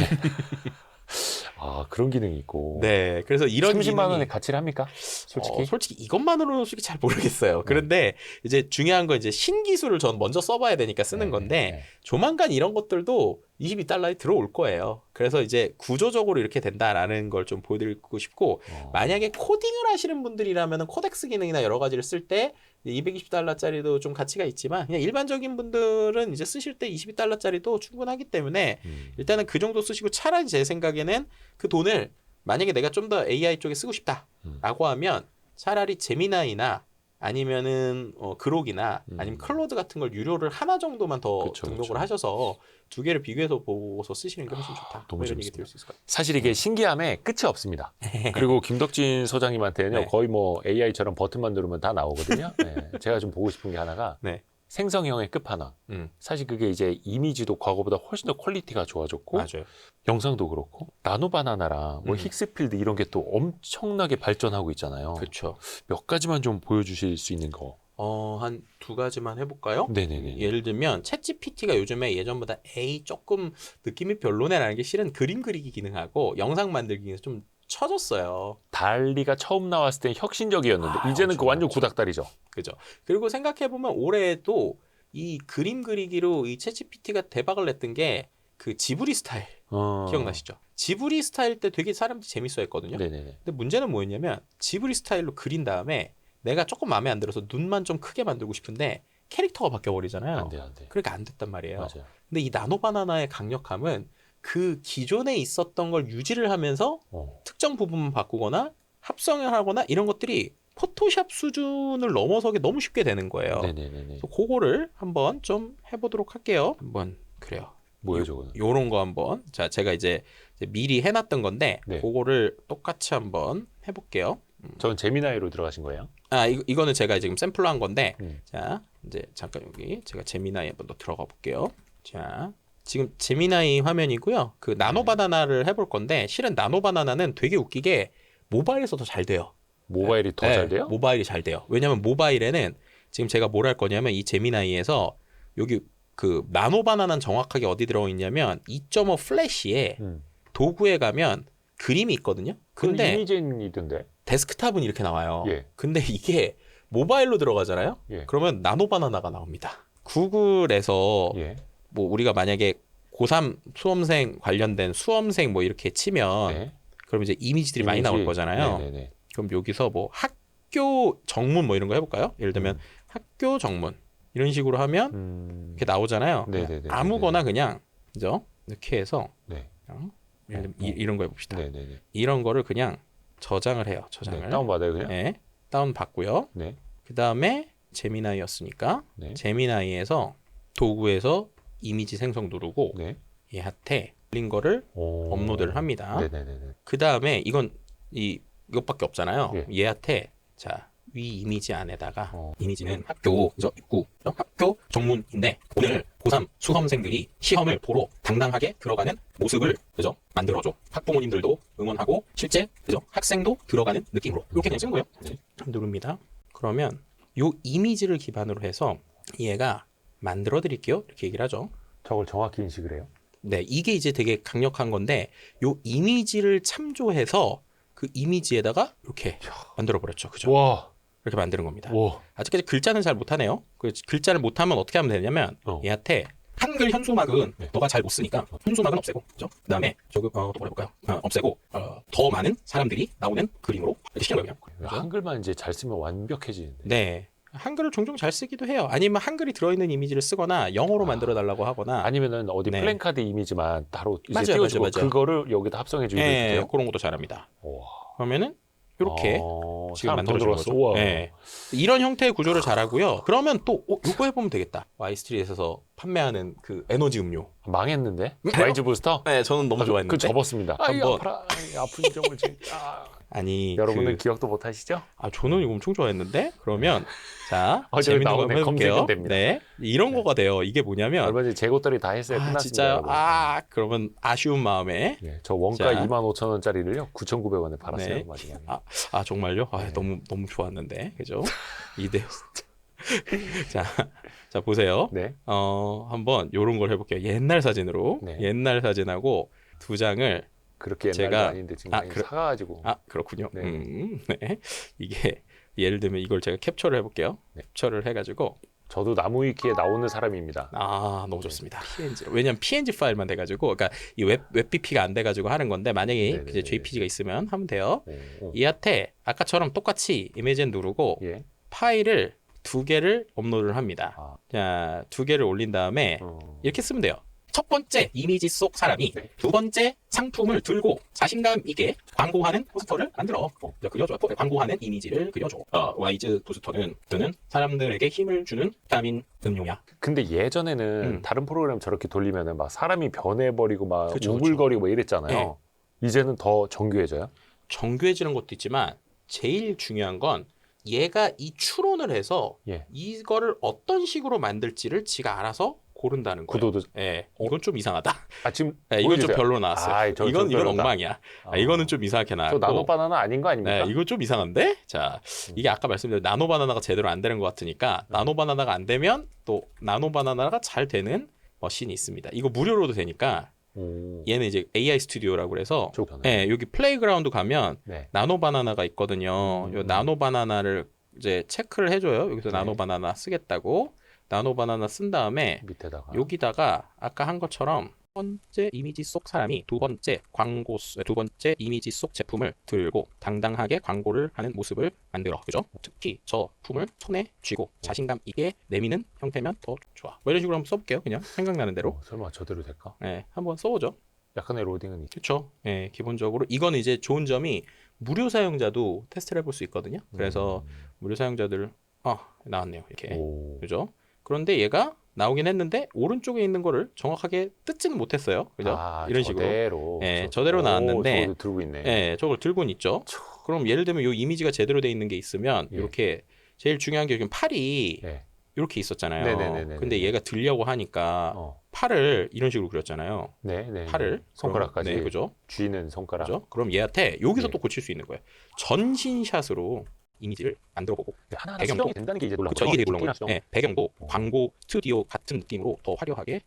그런 기능이 있고. 네, 그래서 이런 30만 원의 기능이 가치를 합니까? 솔직히. 솔직히 이것만으로는 솔직히 잘 모르겠어요. 그런데 이제 중요한 건 이제 신기술을 전 먼저 써봐야 되니까 쓰는 네, 건데 네. 조만간 이런 것들도 22달러에 들어올 거예요. 그래서 이제 구조적으로 이렇게 된다라는 걸 좀 보여드리고 싶고 만약에 코딩을 하시는 분들이라면 코덱스 기능이나 여러 가지를 쓸 때 220달러짜리도 좀 가치가 있지만 그냥 일반적인 분들은 이제 쓰실 때 22달러짜리도 충분하기 때문에 일단은 그 정도 쓰시고 차라리 제 생각에는 그 돈을 만약에 내가 좀 더 AI 쪽에 쓰고 싶다라고 하면 차라리 제미나이나 아니면은 그록이나 아니면 클로드 같은 걸 유료를 하나 정도만 더 그쵸, 등록을 그쵸. 하셔서 두 개를 비교해서 보고서 쓰시는 게 훨씬 좋다. 너무 뭐 이런 얘기 재밌습니다. 드릴 수 있을 것 같아요. 사실 이게 신기함에 끝이 없습니다. 그리고 김덕진 소장님한테는요, 네. 거의 뭐 AI처럼 버튼만 누르면 다 나오거든요. 네. 제가 좀 보고 싶은 게 하나가 네. 생성형의 끝판왕. 사실 그게 이제 이미지도 과거보다 훨씬 더 퀄리티가 좋아졌고, 맞아요. 영상도 그렇고, 나노바나나랑 뭐 힉스필드 이런 게 또 엄청나게 발전하고 있잖아요. 그렇죠. 몇 가지만 좀 보여주실 수 있는 거. 한 두 가지만 해볼까요? 네네네. 예를 들면 챗GPT가 요즘에 예전보다 조금 느낌이 별로네라는 게 실은 그림 그리기 기능하고 영상 만들기 기능에서 좀 처졌어요. 달리가 처음 나왔을 땐 혁신적이었는데 이제는 그 완전 구닥다리죠. 그죠? 그리고 생각해보면 올해도 이 그림 그리기로 이 챗GPT가 대박을 냈던 게 그 지브리 스타일 기억나시죠? 지브리 스타일 때 되게 사람들이 재밌어 했거든요. 네네네. 근데 문제는 뭐였냐면 지브리 스타일로 그린 다음에 내가 조금 마음에 안 들어서 눈만 좀 크게 만들고 싶은데 캐릭터가 바뀌어버리잖아요. 안 돼요, 안 돼요. 그러니까 안 됐단 말이에요. 맞아요. 근데 이 나노바나나의 강력함은 그 기존에 있었던 걸 유지를 하면서 특정 부분만 바꾸거나 합성을 하거나 이런 것들이 포토샵 수준을 넘어서기 너무 쉽게 되는 거예요. 네네네네. 그래서 그거를 한번 좀 해보도록 할게요. 한번 그래요. 뭐예요, 저거는? 요런 거 한번. 자, 제가 이제 미리 해놨던 건데 네. 그거를 똑같이 한번 해볼게요. 저는 제미나이로 들어가신 거예요? 이거는 제가 지금 샘플로 한 건데 자, 이제 잠깐 여기 제가 제미나이 한번 더 들어가 볼게요. 자, 지금 제미나이 화면이고요. 그 나노바나나를 해볼 건데 실은 나노바나나는 되게 웃기게 모바일에서 더 잘 돼요. 모바일이 더 잘 돼요? 모바일이 잘 돼요. 왜냐면 모바일에는 지금 제가 뭘 할 거냐면 이 제미나이에서 여기 그 나노바나나는 정확하게 어디 들어있냐면 2.5 플래시에 도구에 가면 그림이 있거든요. 근데 이미젠이던데. 데스크탑은 이렇게 나와요. 예. 근데 이게 모바일로 들어가잖아요. 예. 그러면 나노바나나가 나옵니다. 구글에서 예. 뭐 우리가 만약에 고3 수험생 관련된 수험생 뭐 이렇게 치면 네. 그럼 이제 이미지들이 많이 나올 거잖아요. 네네네. 그럼 여기서 뭐 학교 정문 뭐 이런 거 해볼까요? 예를 들면 학교 정문 이런 식으로 하면 이렇게 나오잖아요. 네네네. 아무거나 그냥 그죠? 이렇게 해서 네. 그냥 예를 들면 이런 거 해봅시다. 네네네. 이런 거를 그냥 저장을 해요. 저장을. 네. 다운 받아요 그냥. 네. 다운 받고요. 네. 그 다음에 제미나이였으니까 네. 제미나이에서 도구에서 이미지 생성 누르고 네. 얘한테 올린 거를 오. 업로드를 합니다. 네네네. 그 다음에 이건 이것밖에 없잖아요. 예. 얘한테 자 위 이미지 안에다가 이미지는 학교, 그죠? 입구 학교 정문인데 오늘 고3 수험생들이 시험을 보러 당당하게 들어가는 모습을 그죠? 만들어줘. 학부모님들도 응원하고 실제 그죠? 학생도 들어가는 느낌으로 이렇게 그냥 쓴 거예요. 네. 누릅니다. 그러면 요 이미지를 기반으로 해서 얘가 만들어 드릴게요. 이렇게 얘기를 하죠. 저걸 정확히 인식을 해요? 네, 이게 이제 되게 강력한 건데 요 이미지를 참조해서 그 이미지에다가 이렇게 만들어 버렸죠. 그죠? 와. 이렇게 만드는 겁니다. 와. 아직까지 글자는 잘 못하네요. 그 글자를 못하면 어떻게 하면 되냐면 얘한테 한글 현수막은 너가 잘 못 쓰니까 현수막은 없애고, 그죠? 그다음에 또 뭐 해볼까요? 없애고 더 많은 사람들이 나오는 그림으로 이렇게 시키는 거예요. 그죠? 한글만 이제 잘 쓰면 완벽해지는데. 네. 한글을 종종 잘 쓰기도 해요. 아니면 한글이 들어있는 이미지를 쓰거나 영어로 만들어 달라고 하거나. 아니면은 어디 네. 플랜카드 이미지만 따로 이제 맞아요, 띄워주고 맞아요. 그거를 여기다 합성해주기도 네, 해요. 그런 것도 잘합니다. 와. 그러면은 이렇게 지금 사람 돈 만들어주는 들어갔어. 거죠. 우와. 네. 이런 형태의 구조를 잘하고요. 그러면 또 이거 해보면 되겠다. 와이스트리트에서 판매하는 그 에너지 음료. 망했는데? 와이즈 부스터? 네, 저는 너무 좋아했는데. 그 접었습니다. 한번- 아파라. 아픈 점을 진짜. 아니, 여러분은 기억도 못 하시죠? 저는 이거 엄청 좋아했는데. 그러면 자, 저기 재밌는 거 나오네. 한번 해볼게요. 검색은 됩니다. 네, 이런 거가 돼요. 이게 뭐냐면 얼마 전에 재고떨이 다 했어요. 끝났습니다. 진짜요? 여러분. 그러면 아쉬운 마음에 예, 저 원가 자. 25,000원짜리를요 9,900원에 팔았어요. 네. 마지막에. 정말요? 네. 너무 좋았는데, 그죠? 이대호. 자 보세요. 네. 한번 요런 걸 해볼게요. 옛날 사진으로. 네. 옛날 사진하고 두 장을. 그렇게 옛날도 제가- 아닌데 지금 많이 그래- 사가지고. 그렇군요. 네. 네. 이게 예를 들면 이걸 제가 캡처를 해볼게요. 네. 캡처를 해가지고. 저도 나무위키에 나오는 사람입니다. 너무 좋습니다. PNG. 왜냐면 PNG 파일만 돼가지고, 그러니까 이 웹BP가 안 돼가지고 하는 건데 만약에 네네네. 이제 JPG가 있으면 하면 돼요. 오. 얘한테 아까처럼 똑같이 이미지는 누르고 예. 파일을 2개를 업로드를 합니다. 아. 자, 2개를 올린 다음에 이렇게 쓰면 돼요. 첫 번째 이미지 속 사람이 네. 두 번째 상품을 들고 자신감 있게 광고하는 포스터를 만들어 그려줘. 광고하는 이미지를 그려줘. 와이즈 부스터는 드는 사람들에게 힘을 주는 비타민 음료야. 근데 예전에는 다른 프로그램 저렇게 돌리면은 막 사람이 변해버리고 막 그쵸, 우글거리고 막 이랬잖아요. 이제는 더 정교해져요? 정교해지는 것도 있지만 제일 중요한 건 얘가 이 추론을 해서 예. 이거를 어떤 식으로 만들지를 지가 알아서 고른다는 거예요. 구도도. 예, 이건 좀 이상하다. 지금 네, 이건 좀 보여주세요. 별로 나왔어요. 이건 별로다. 엉망이야. 이거는 좀 이상하게 저 나왔고. 나노 바나나 아닌 거 아닙니까? 네, 이거 좀 이상한데? 자, 이게 아까 말씀드린 나노 바나나가 제대로 안 되는 것 같으니까 나노 바나나가 안 되면 또 나노 바나나가 잘 되는 머신이 있습니다. 이거 무료로도 되니까 오. 얘는 이제 AI 스튜디오라고 그래서 좋네. 네, 여기 플레이그라운드 가면 네. 나노 바나나가 있거든요. 요 나노 바나나를 이제 체크를 해줘요. 여기서 네. 나노 바나나 쓰겠다고 나노 바나나 쓴 다음에 밑에다가 여기다가 아까 한 것처럼 첫 번째 이미지 속 사람이 두 번째 이미지 속 제품을 들고 당당하게 광고를 하는 모습을 만들어. 그죠? 특히 저 품을 손에 쥐고 자신감 있게 내미는 형태면 더 좋아. 뭐 이런 식으로 한번 써볼게요. 그냥 생각나는 대로. 설마 저대로 될까? 네, 한번 써보죠. 약간의 로딩은 있죠. 그렇죠. 네, 기본적으로 이건 이제 좋은 점이 무료 사용자도 테스트를 해볼 수 있거든요. 그래서 무료 사용자들 나왔네요. 이렇게. 오. 그죠? 그런데 얘가 나오긴 했는데 오른쪽에 있는 거를 정확하게 뜯지는 못했어요. 그죠? 이런 식으로. 저대로. 네, 저대로 나왔는데 저거 들고 있네. 네, 저걸 들고는 있죠. 그럼 예를 들면 이 이미지가 제대로 돼 있는 게 있으면 예. 이렇게 제일 중요한 게 지금 팔이 네. 이렇게 있었잖아요. 네네네네네. 근데 얘가 들려고 하니까 팔을 이런 식으로 그렸잖아요. 네. 팔을 손가락까지. 네, 그죠? 쥐는 손가락. 그죠? 그럼 얘한테 여기서 예. 또 고칠 수 있는 거예요. 전신샷으로 이미지를 만들어보고 하나하나 배경도 수정이 된다는 게 이제 놀라운 그쵸, 거죠. 이게 되게 놀라운 거죠. 수정. 네, 배경도 광고 스튜디오 같은 느낌으로 더 화려하게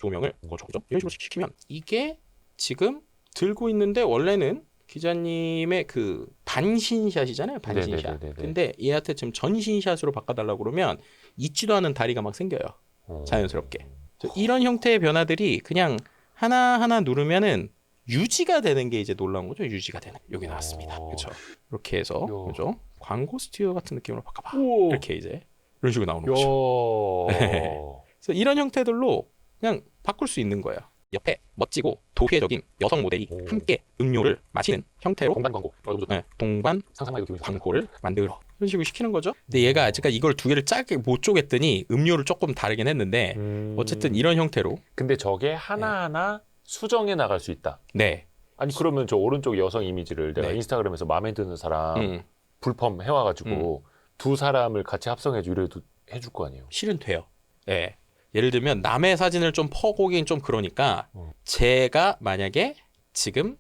조명을 거죠. 그죠? 이런 식으로 시키면 이게 지금 들고 있는데 원래는 기자님의 그 반신샷이잖아요. 반신샷. 네네네네네. 근데 얘한테 지금 전신샷으로 바꿔달라고 그러면 있지도 않은 다리가 막 생겨요. 자연스럽게. 그래서 이런 형태의 변화들이 그냥 하나하나 누르면은 유지가 되는 게 이제 놀라운 거죠. 유지가 되는. 여기 나왔습니다. 그렇죠. 이렇게 해서 그죠? 광고 스튜디오 같은 느낌으로 바꿔봐. 오. 이렇게 이제 이런 식으로 나오는 거죠. 네. 그래서 이런 형태들로 그냥 바꿀 수 있는 거예요. 옆에 멋지고 도회적인 여성 모델이 함께 음료를 마시는 형태로 동반 광고. 네, 동반 상상만 해도 광고를 만들어. 이런 식으로 시키는 거죠. 근데 얘가 아직까지 이걸 두 개를 짧게 못 쪼갰더니 음료를 조금 다르긴 했는데 어쨌든 이런 형태로. 근데 저게 하나하나 수정해 나갈 수 있다. 네. 아니 그러면 저 오른쪽 여성 이미지를 내가 네. 인스타그램에서 마음에 드는 사람 불펌 해와가지고 두 사람을 같이 합성해줘 이래도 해줄 거 아니에요. 실은 돼요. 네. 예를 들면 남의 사진을 좀 퍼고긴 좀 그러니까 제가 만약에 지금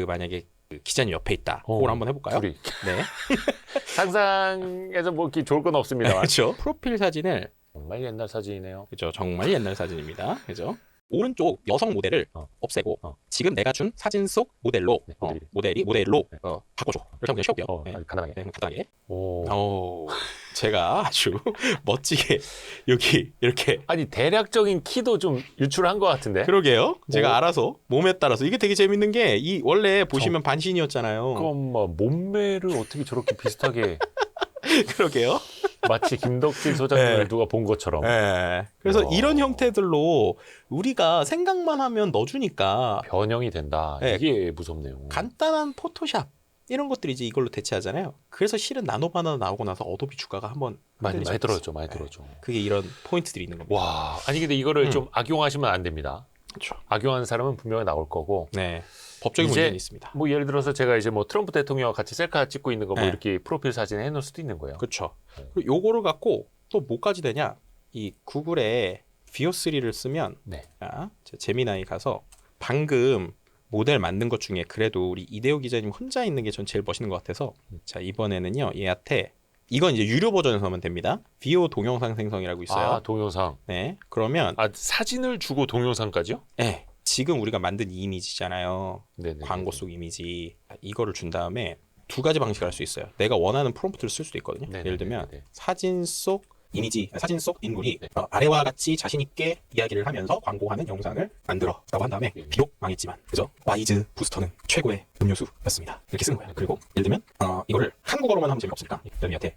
만약에 그 기자님 옆에 있다. 그걸 한번 해볼까요? 둘이. 네. 상상해서 뭐 이렇게 좋을 건 없습니다만. 그렇죠. 프로필 사진을 정말 옛날 사진이네요. 그죠. 정말 옛날 사진입니다. 그죠. 오른쪽 여성 모델을 없애고 지금 내가 준 사진 속 모델로 모델로 바꿔줘. 이렇게 한번 쉬울게요. 네. 간단하게. 네, 간단하게. 오. 제가 아주 멋지게 여기 이렇게. 아니 대략적인 키도 좀 유출한 것 같은데. 그러게요. 제가 알아서 몸에 따라서 이게 되게 재밌는 게 이 원래 보시면 반신이었잖아요. 그럼 뭐 몸매를 어떻게 저렇게 비슷하게. 그러게요. 마치 김덕진 소장님을 네. 누가 본 것처럼. 네. 그래서 이런 형태들로 우리가 생각만 하면 넣어주니까 변형이 된다. 네. 이게 무섭네요. 간단한 포토샵 이런 것들이 이제 이걸로 대체하잖아요. 그래서 실은 나노 바나나 나오고 나서 어도비 주가가 한번 많이 들어졌죠. 많이 들어졌죠. 그게 이런 포인트들이 있는 겁니다. 와, 아니 근데 이거를 좀 악용하시면 안 됩니다. 그렇죠. 악용하는 사람은 분명히 나올 거고. 네. 법적인 이제 문제는 있습니다. 뭐 예를 들어서 제가 이제 뭐 트럼프 대통령과 같이 셀카 찍고 있는 거 뭐 네. 이렇게 프로필 사진에 해놓을 수도 있는 거예요. 그렇죠. 그리고 요거를 갖고 또 뭐까지 되냐? 이 구글에 VO3를 쓰면 네. 자, 제미나이 가서 방금 모델 만든 것 중에 그래도 우리 이대호 기자님 혼자 있는 게 전 제일 멋있는 것 같아서 자 이번에는요 얘한테 이건 이제 유료 버전에서만 됩니다. VO 동영상 생성이라고 있어요. 아, 동영상. 네, 그러면 사진을 주고 동영상까지요? 네, 지금 우리가 만든 이 이미지잖아요. 네네. 광고 속 이미지 이거를 준 다음에 두 가지 방식을 할 수 있어요. 내가 원하는 프롬프트를 쓸 수도 있거든요. 네네네네. 예를 들면 사진 속 이미지, 사진 속 인물이 아래와 같이 자신 있게 이야기를 하면서 광고하는 영상을 만들어라고 한 다음에 비록 망했지만 그죠? 와이즈 부스터는 최고의 음료수였습니다. 이렇게 쓰는 거예요. 그리고 예를 들면 이거를 한국어로만 하면 재미없으니까 여러분한테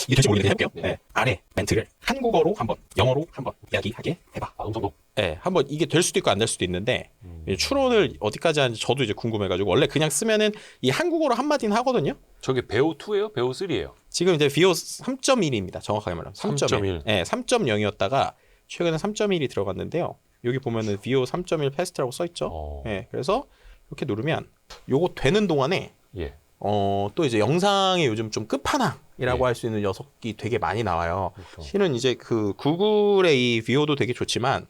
이게 될지 모르겠는데 해볼게요. 네. 아래 멘트를 한국어로 한번 영어로 한번 이야기하게 해봐. 음성도. 네, 한번 이게 될 수도 있고 안 될 수도 있는데 추론을 어디까지 하는지 저도 이제 궁금해가지고 원래 그냥 쓰면은 이 한국어로 한마디는 하거든요. 저게 배우 2예요? 배우 3예요? 지금 이제 VO 3.1입니다. 정확하게 말하면 3.1. 네, 3.0이었다가 최근에 3.1이 들어갔는데요. 여기 보면은 VO 3.1 패스트라고 써 있죠. 네, 그래서 이렇게 누르면 요거 되는 동안에 예. 또 이제 영상에 요즘 좀 끝판왕이라고 예. 할 수 있는 녀석이 되게 많이 나와요. 그렇죠. 실은 이제 그 구글의 이 VO도 되게 좋지만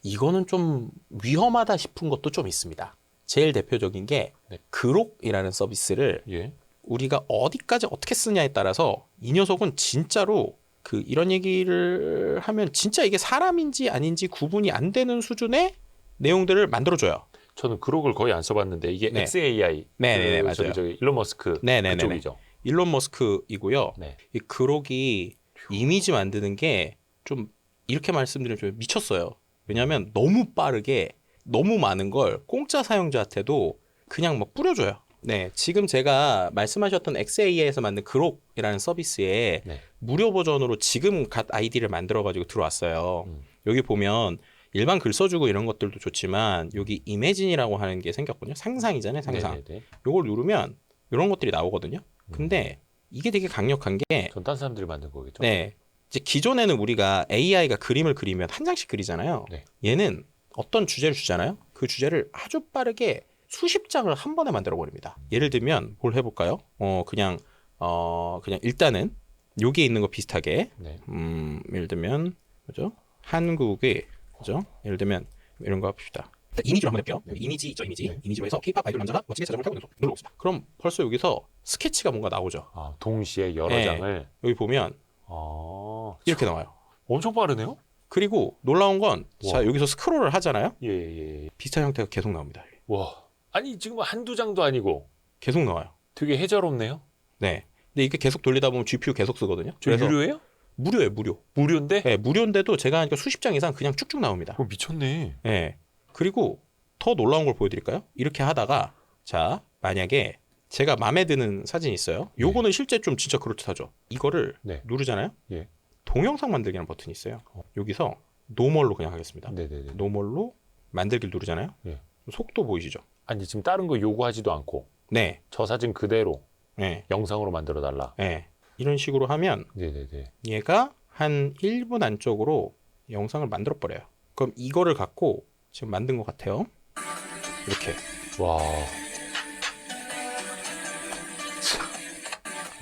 이거는 좀 위험하다 싶은 것도 좀 있습니다. 제일 대표적인 게 그록이라는 서비스를 예. 우리가 어디까지 어떻게 쓰냐에 따라서 이 녀석은 진짜로 이런 얘기를 하면 진짜 이게 사람인지 아닌지 구분이 안 되는 수준의 내용들을 만들어줘요. 저는 그록을 거의 안 써봤는데 이게 네. XAI. 네네네, 맞아요. 저기 일론 머스크 네네네네. 그쪽이죠. 일론 머스크이고요. 네. 이 그록이 이미지 만드는 게 좀 이렇게 말씀드리면 좀 미쳤어요. 왜냐하면 너무 빠르게 너무 많은 걸 공짜 사용자한테도 그냥 막 뿌려줘요. 네, 지금 제가 말씀하셨던 XAI에서 만든 그록이라는 서비스에 네. 무료 버전으로 지금 갓 아이디를 만들어가지고 들어왔어요. 여기 보면 일반 글 써주고 이런 것들도 좋지만 여기 이매진이라고 하는 게 생겼거든요. 상상이잖아요, 상상. 네네네. 요걸 누르면 이런 것들이 나오거든요. 근데 이게 되게 강력한 게 전 딴 사람들이 만든 거겠죠. 네, 이제 기존에는 우리가 AI가 그림을 그리면 한 장씩 그리잖아요. 네. 얘는 어떤 주제를 주잖아요. 그 주제를 아주 빠르게 수십 장을 한 번에 만들어 버립니다. 예를 들면 뭘 해볼까요? 그냥 일단은 여기에 있는 거 비슷하게 네. 예를 들면 그죠? 한국의 그죠? 예를 들면 이런 거 합시다. 이미지로 한번 해볼게요. 이미지 있죠, 이미지. 네. 이미지로 해서 K-pop 아이돌 남자가 멋지게 자전거를 타고 있는 거 눌러봅시다. 그럼 벌써 여기서 스케치가 뭔가 나오죠. 아, 동시에 여러 네. 장을. 여기 보면 이렇게 나와요. 엄청 빠르네요. 그리고 놀라운 건 자 와. 여기서 스크롤을 하잖아요. 예. 비슷한 형태가 계속 나옵니다. 와. 아니 지금 한두 장도 아니고 계속 나와요. 되게 해자롭네요. 네. 근데 이게 계속 돌리다 보면 GPU 계속 쓰거든요. 저 유료예요? 무료예요, 무료. 무료인데? 네, 무료인데도 제가 하니까 수십 장 이상 그냥 쭉쭉 나옵니다. 미쳤네. 네. 그리고 더 놀라운 걸 보여드릴까요? 이렇게 하다가 자 만약에 제가 마음에 드는 사진이 있어요. 요거는 실제 좀 진짜 그렇듯하죠. 이거를 네. 누르잖아요. 예. 동영상 만들기라는 버튼이 있어요. 여기서 노멀로 그냥 하겠습니다. 네네네. 노멀로 만들기를 누르잖아요. 예. 속도 보이시죠? 아니 지금 다른 거 요구하지도 않고 네. 저 사진 그대로 네. 영상으로 만들어 달라. 네. 이런 식으로 하면 네네네. 얘가 한 1분 안쪽으로 영상을 만들어 버려요. 그럼 이거를 갖고 지금 만든 것 같아요. 이렇게. 와.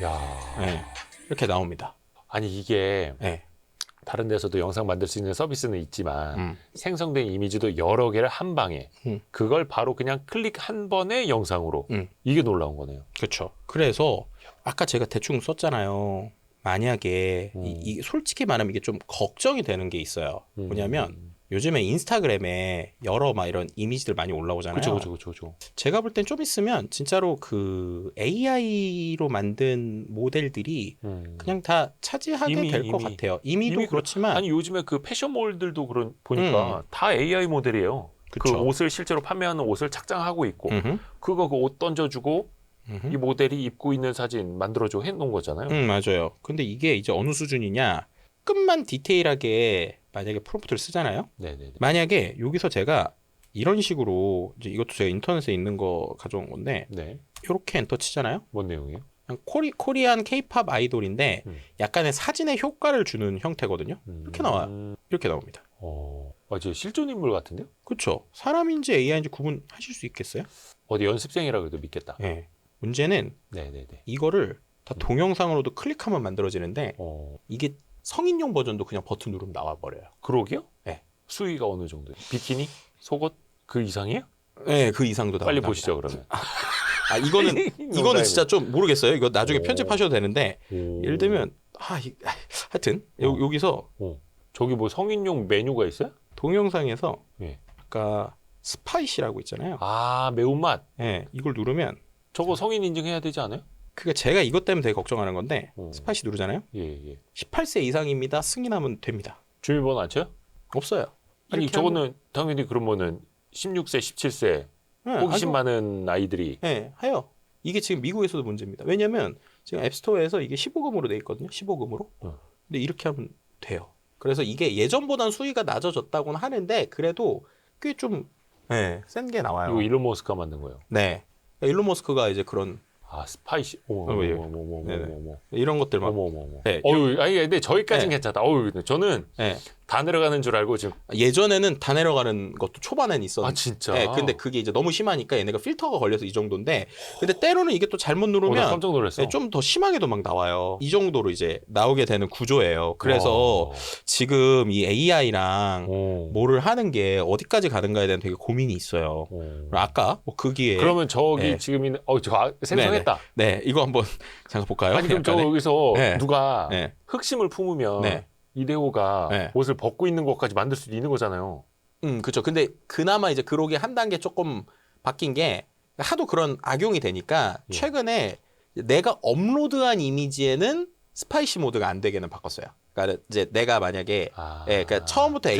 야. 네. 이렇게 나옵니다. 아니 이게 네. 다른 데서도 영상 만들 수 있는 서비스는 있지만 생성된 이미지도 여러 개를 한 방에 그걸 바로 그냥 클릭 한 번에 영상으로 이게 놀라운 거네요. 그렇죠. 그래서 아까 제가 대충 썼잖아요. 만약에 솔직히 말하면 이게 좀 걱정이 되는 게 있어요. 뭐냐면 요즘에 인스타그램에 여러 막 이런 이미지들 많이 올라오잖아요. 그렇죠. 제가 볼 땐 좀 있으면 진짜로 그 AI로 만든 모델들이 그냥 다 차지하게 될 것 같아요. 이미도 그렇지만 아니 요즘에 그 패션몰들도 그런 보니까 다 AI 모델이에요. 그쵸. 그 옷을 실제로 판매하는 옷을 착장하고 있고 그거 그 옷 던져주고 이 모델이 입고 있는 사진 만들어줘 해놓은 거잖아요. 맞아요. 근데 이게 이제 어느 수준이냐? 조금만 디테일하게 만약에 프롬프트를 쓰잖아요. 네네네. 만약에 여기서 제가 이런 식으로 이제 이것도 제가 인터넷에 있는 거 가져온 건데 네. 이렇게 엔터 치잖아요. 뭔 내용이에요? 그냥 코리안 케이팝 아이돌인데 약간의 사진의 효과를 주는 형태거든요. 이렇게 나와요. 이렇게 나옵니다. 맞아요. 실존 인물 같은데요? 그렇죠. 사람인지 AI인지 구분하실 수 있겠어요? 어디 연습생이라 그래도 믿겠다. 네. 문제는 네네네. 이거를 다 동영상으로도 클릭하면 만들어지는데 이게 성인용 버전도 그냥 버튼 누르면 나와 버려요. 그러게요? 네. 수위가 어느 정도예요? 비키니? 속옷? 그 이상이에요? 네, 그 이상도 빨리 나옵니다. 보시죠 그러면. 이거는 진짜 좀 모르겠어요. 이거 나중에 편집하셔도 되는데 오. 예를 들면 하여튼 여기서 저기 뭐 성인용 메뉴가 있어요? 동영상에서 예. 아까 스파이시라고 있잖아요. 아 매운맛. 네, 이걸 누르면 저거 성인 인증해야 되지 않아요? 그게 제가 이것 때문에 되게 걱정하는 건데 스파이시 누르잖아요. 예. 18세 이상입니다. 승인하면 됩니다. 주민번호 안 쳐요? 없어요. 아니 이렇게 저거는 당연히 그러면은 16세, 17세 호기심 많은 아이들이 네, 해요. 이게 지금 미국에서도 문제입니다. 왜냐면 지금 앱스토어에서 이게 15금으로 돼 있거든요. 15금으로. 근데 이렇게 하면 돼요. 그래서 이게 예전보단 수위가 낮아졌다고는 하는데 그래도 꽤 좀 센 게 나와요. 이거 일론 머스크가 만든 거예요. 네. 일론 머스크가 이제 그런 스파이시. 네네. 이런 것들만. 어머머머. 네, 아니 근데 저기까지는 네. 괜찮다. 저는 네. 다 내려가는 줄 알고 지금. 예전에는 다 내려가는 것도 초반엔 있었는데. 진짜. 네, 근데 그게 이제 너무 심하니까 얘네가 필터가 걸려서 이 정도인데. 근데 때로는 이게 또 잘못 누르면 나 깜짝 놀랐어. 좀 더 심하게도 막 나와요. 이 정도로 이제 나오게 되는 구조예요. 그래서 지금 이 AI랑 뭐를 하는 게 어디까지 가는가에 대한 되게 고민이 있어요. 아까 뭐 거기에 그러면 저기 네. 지금 있는 생성했다. 네, 이거 한번 잠깐 볼까요? 아니 그럼 약간의? 저기서 네. 누가 네. 흑심을 품으면 네. 이대호가 네. 옷을 벗고 있는 것까지 만들 수도 있는 거잖아요. 그렇죠. 근데 그나마 이제 그러기 한 단계 조금 바뀐 게 하도 그런 악용이 되니까 최근에 내가 업로드한 이미지에는 스파이시 모드가 안 되게는 바꿨어요. 그러니까 이제 내가 만약에 그러니까 처음부터